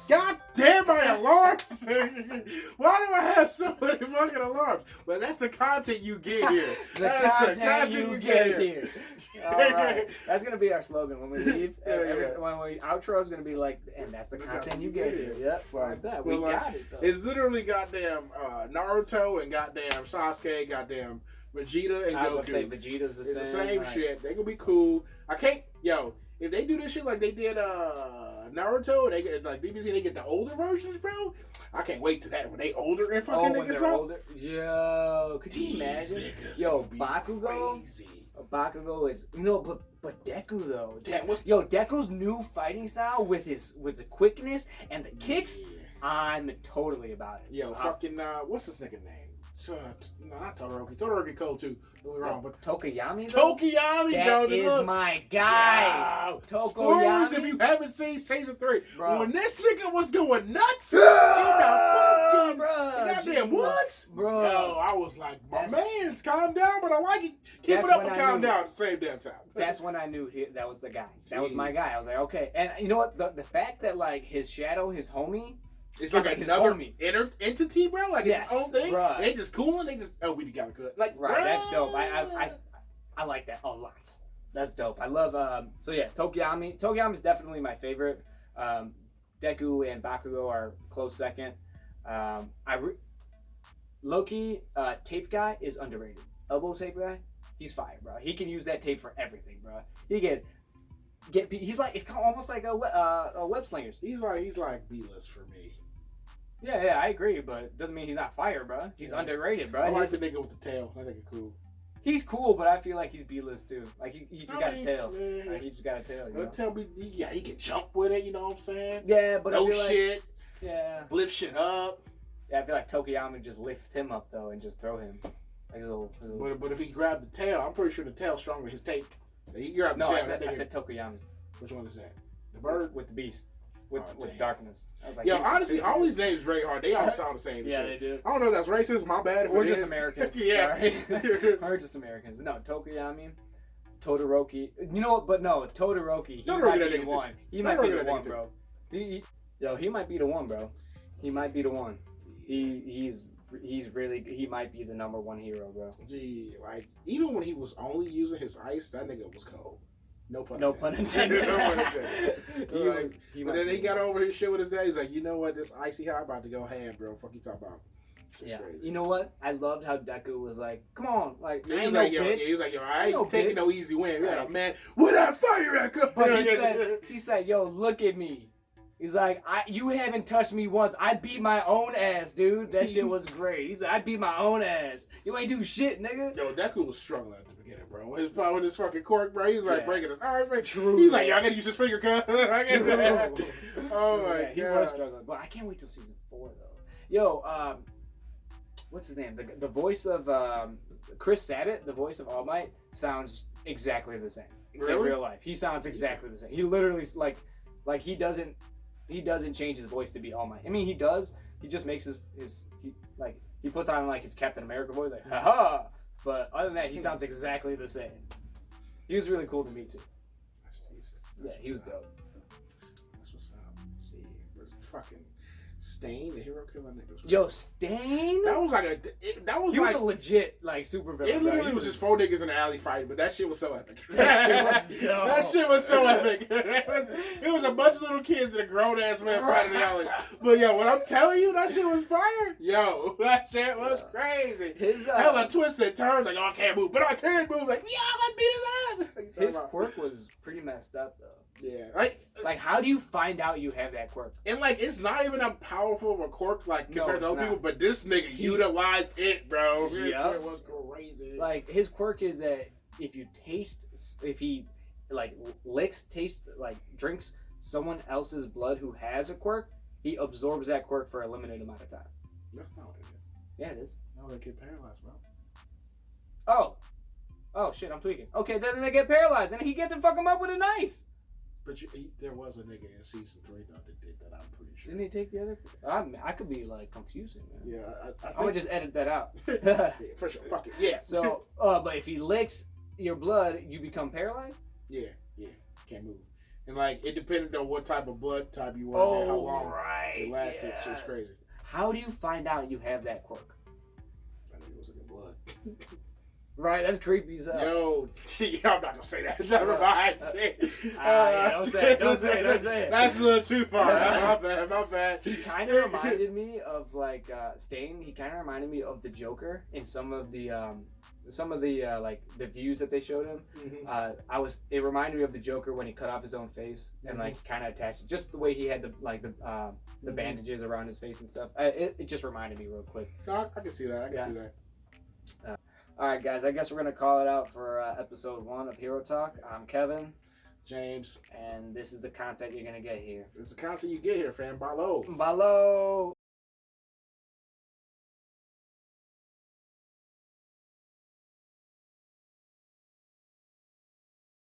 [SPEAKER 2] God damn my alarms! Why do I have so many fucking alarms? But that's the content you get here.
[SPEAKER 1] The content you get here. All right, that's gonna be our slogan when we leave. When we outro is gonna be like, and that's the content you get here. Yep, like that. We got it though.
[SPEAKER 2] It's literally goddamn Naruto and goddamn Sasuke, goddamn Vegeta and Goku.
[SPEAKER 1] I was gonna say Vegeta's the same.
[SPEAKER 2] It's the same
[SPEAKER 1] right.
[SPEAKER 2] shit. They gonna be cool. I can't, if they do this shit like they did Naruto, they get like BBC, they get the older versions, bro. I can't wait to that when they older and fucking
[SPEAKER 1] when
[SPEAKER 2] niggas
[SPEAKER 1] they're
[SPEAKER 2] up.
[SPEAKER 1] older. Yo, could you
[SPEAKER 2] These
[SPEAKER 1] imagine?
[SPEAKER 2] niggas
[SPEAKER 1] Yo,
[SPEAKER 2] gonna be
[SPEAKER 1] Bakugo.
[SPEAKER 2] crazy.
[SPEAKER 1] Bakugo is but Deku though.
[SPEAKER 2] Damn,
[SPEAKER 1] Deku's new fighting style with the quickness and the kicks.
[SPEAKER 2] Yeah.
[SPEAKER 1] I'm totally about it.
[SPEAKER 2] Yo, fucking what's this nigga name? No, not Todoroki. Todoroki cool too. Don't be wrong, but
[SPEAKER 1] Tokuyami though?
[SPEAKER 2] Tokuyami,
[SPEAKER 1] That
[SPEAKER 2] bro.
[SPEAKER 1] is my guy.
[SPEAKER 2] Yo,
[SPEAKER 1] Tokoyami.
[SPEAKER 2] spoilers if you haven't seen season 3.
[SPEAKER 1] Bro.
[SPEAKER 2] When this nigga was going nuts in the fucking goddamn
[SPEAKER 1] bro.
[SPEAKER 2] woods,
[SPEAKER 1] Bro.
[SPEAKER 2] yo, I was like, my man's calm down, but I like it. Keep
[SPEAKER 1] That's
[SPEAKER 2] it up
[SPEAKER 1] when
[SPEAKER 2] and
[SPEAKER 1] I
[SPEAKER 2] calm
[SPEAKER 1] knew.
[SPEAKER 2] down at the same damn time.
[SPEAKER 1] That's when I knew that was the guy. That was my guy. I was like, okay. And you know what? The fact that like his shadow, his homie,
[SPEAKER 2] It's
[SPEAKER 1] It's
[SPEAKER 2] like
[SPEAKER 1] like his
[SPEAKER 2] another
[SPEAKER 1] homie.
[SPEAKER 2] inner entity, bro. Like
[SPEAKER 1] Yes,
[SPEAKER 2] it's its own thing.
[SPEAKER 1] bruh.
[SPEAKER 2] They just cooling. They just we together good. Like
[SPEAKER 1] right?
[SPEAKER 2] bruh.
[SPEAKER 1] That's dope. I like that a lot. That's dope. I love so yeah, Tokuyami. Tokuyami is definitely my favorite. Deku and Bakugo are close second. Loki tape guy is underrated. Elbow tape guy, he's fire, bro. He can use that tape for everything, bro. He can get. He's like it's almost like a web slingers.
[SPEAKER 2] He's like B-list for me.
[SPEAKER 1] Yeah, I agree, but it doesn't mean he's not fire, bro. He's underrated, bro.
[SPEAKER 2] I like the nigga with the tail. That nigga cool.
[SPEAKER 1] He's cool, but I feel like he's B-list too. Like he just got a tail.
[SPEAKER 2] Yeah.
[SPEAKER 1] Like, he just got a tail. You know?
[SPEAKER 2] Tell me, he can jump with it. You know what I'm saying?
[SPEAKER 1] Yeah, but
[SPEAKER 2] No
[SPEAKER 1] I feel like,
[SPEAKER 2] shit.
[SPEAKER 1] yeah,
[SPEAKER 2] Lift shit up.
[SPEAKER 1] yeah. I feel like Tokuyami just lift him up though and just throw him. Like his little.
[SPEAKER 2] But if he grabbed the tail, I'm pretty sure the tail's stronger than his tape. He grabbed the
[SPEAKER 1] No,
[SPEAKER 2] tail.
[SPEAKER 1] I said Tokuyami.
[SPEAKER 2] Which one is that? The bird?
[SPEAKER 1] With the beast. With
[SPEAKER 2] damn.
[SPEAKER 1] darkness. I was like,
[SPEAKER 2] Yo,
[SPEAKER 1] dude,
[SPEAKER 2] honestly,
[SPEAKER 1] dude,
[SPEAKER 2] all
[SPEAKER 1] dude.
[SPEAKER 2] these names very hard. They all sound the same.
[SPEAKER 1] Yeah,
[SPEAKER 2] shit.
[SPEAKER 1] they do.
[SPEAKER 2] I don't know if that's racist. My bad. If
[SPEAKER 1] We're
[SPEAKER 2] it
[SPEAKER 1] just
[SPEAKER 2] is.
[SPEAKER 1] Americans.
[SPEAKER 2] Yeah.
[SPEAKER 1] Sorry. We're just Americans. But no, Tokuyami, Todoroki. You know what? But no, Todoroki. He
[SPEAKER 2] Todoroki
[SPEAKER 1] might
[SPEAKER 2] that
[SPEAKER 1] be the
[SPEAKER 2] nigga too.
[SPEAKER 1] one. He might be the
[SPEAKER 2] Todoroki that
[SPEAKER 1] one,
[SPEAKER 2] nigga too.
[SPEAKER 1] bro. He might be the one, bro. He might be the one. He's really he might be the number one hero, bro.
[SPEAKER 2] Gee, like even when he was only using his ice, that nigga was cold. No pun
[SPEAKER 1] intended.
[SPEAKER 2] No pun intended.
[SPEAKER 1] He
[SPEAKER 2] But then he got over his shit with his dad. He's like, you know what? This icy hot about to go ham, bro. Fuck you talking about?
[SPEAKER 1] Yeah. You know what? I loved how Deku was like, come on, like,
[SPEAKER 2] He
[SPEAKER 1] I
[SPEAKER 2] was
[SPEAKER 1] ain't
[SPEAKER 2] like,
[SPEAKER 1] no
[SPEAKER 2] yo,
[SPEAKER 1] bitch.
[SPEAKER 2] he was like, yo, I ain't
[SPEAKER 1] No
[SPEAKER 2] taking
[SPEAKER 1] bitch.
[SPEAKER 2] no easy win. We had a
[SPEAKER 1] Right.
[SPEAKER 2] man with that fire at
[SPEAKER 1] But he said, yo, look at me. He's like, you haven't touched me once. I beat my own ass, dude. That shit was great. He's like, I beat my own ass. You ain't do shit, nigga.
[SPEAKER 2] Yo, Deku was struggling at the beginning, bro. With his fucking cork, bro. He was like
[SPEAKER 1] Yeah.
[SPEAKER 2] breaking his arm.
[SPEAKER 1] True.
[SPEAKER 2] He's like, yo, I gotta use this finger cut. Oh
[SPEAKER 1] True,
[SPEAKER 2] my
[SPEAKER 1] yeah,
[SPEAKER 2] god.
[SPEAKER 1] he was struggling, but I can't wait till season 4 though. Yo, what's his name? The voice of Chris Sabat, the voice of All Might, sounds exactly the same in
[SPEAKER 2] Really?
[SPEAKER 1] real life. He sounds exactly the same. He literally like he doesn't change his voice to be All Might. I mean, he does. He just makes he puts on like his Captain America voice, like haha. But other than that, he sounds exactly the same. He was really cool to meet too.
[SPEAKER 2] That's decent.
[SPEAKER 1] Yeah, he was dope.
[SPEAKER 2] That's what's up. See, was fucking Stain, the hero killer nigga.
[SPEAKER 1] Yo, Stain.
[SPEAKER 2] That was like
[SPEAKER 1] He was a legit like super villain.
[SPEAKER 2] It literally
[SPEAKER 1] bro.
[SPEAKER 2] was just 4 niggas in the alley fighting, but that shit was so epic.
[SPEAKER 1] That shit was dope.
[SPEAKER 2] That shit was so epic. It was a bunch of little kids and a grown ass man fighting in the alley. But yo, when I'm telling you, that shit was fire. Yo, that shit was crazy.
[SPEAKER 1] His
[SPEAKER 2] hella twists and turns like, oh, I can't move, but I can move. Like, yeah, I beat his ass.
[SPEAKER 1] His quirk was pretty messed up though.
[SPEAKER 2] Yeah,
[SPEAKER 1] Like, how do you find out you have that quirk?
[SPEAKER 2] and like it's not even a powerful of a quirk like
[SPEAKER 1] No,
[SPEAKER 2] compared to
[SPEAKER 1] it's
[SPEAKER 2] other people,
[SPEAKER 1] not.
[SPEAKER 2] but this nigga utilized it, bro. His
[SPEAKER 1] Yup.
[SPEAKER 2] shit was crazy.
[SPEAKER 1] Like, his quirk is that if he like licks, tastes, like drinks someone else's blood who has a quirk, he absorbs that quirk for a limited amount of time.
[SPEAKER 2] That's not what it is.
[SPEAKER 1] Yeah, it is.
[SPEAKER 2] No, they get paralyzed, bro.
[SPEAKER 1] Oh shit, I'm tweaking. Okay, then they get paralyzed, and he get to fuck him up with a knife.
[SPEAKER 2] But there was a nigga in season 3 though that did that. I'm pretty sure.
[SPEAKER 1] Didn't he take the other? I could be like confusing, man.
[SPEAKER 2] Yeah,
[SPEAKER 1] I'm gonna just edit that out.
[SPEAKER 2] Yeah, for sure. Fuck it. Yeah.
[SPEAKER 1] So, but if he licks your blood, you become paralyzed.
[SPEAKER 2] Yeah. Can't move. And like it depended on what type of blood type you were and how long it lasted.
[SPEAKER 1] Yeah.
[SPEAKER 2] Shit was crazy.
[SPEAKER 1] How do you find out you have that quirk?
[SPEAKER 2] I knew it was in the blood.
[SPEAKER 1] Right, that's creepy as hell.
[SPEAKER 2] Yo, I'm not gonna say that. Never mind. Shit.
[SPEAKER 1] Yeah, don't say it.
[SPEAKER 2] That's a little too far. My bad.
[SPEAKER 1] He kind of reminded me of like Stain. He kind of reminded me of the Joker in some of the like the views that they showed him.
[SPEAKER 2] Mm-hmm.
[SPEAKER 1] It reminded me of the Joker when he cut off his own face and like kind of attached it. Just the way he had the bandages around his face and stuff. It just reminded me real quick.
[SPEAKER 2] I can see that. I can see that.
[SPEAKER 1] All right, guys. I guess we're gonna call it out for episode 1 of Hero Talk. I'm Kevin,
[SPEAKER 2] James,
[SPEAKER 1] and this is the content you're gonna get here.
[SPEAKER 2] It's the content you get here, fam. Barlow.
[SPEAKER 1] Balo.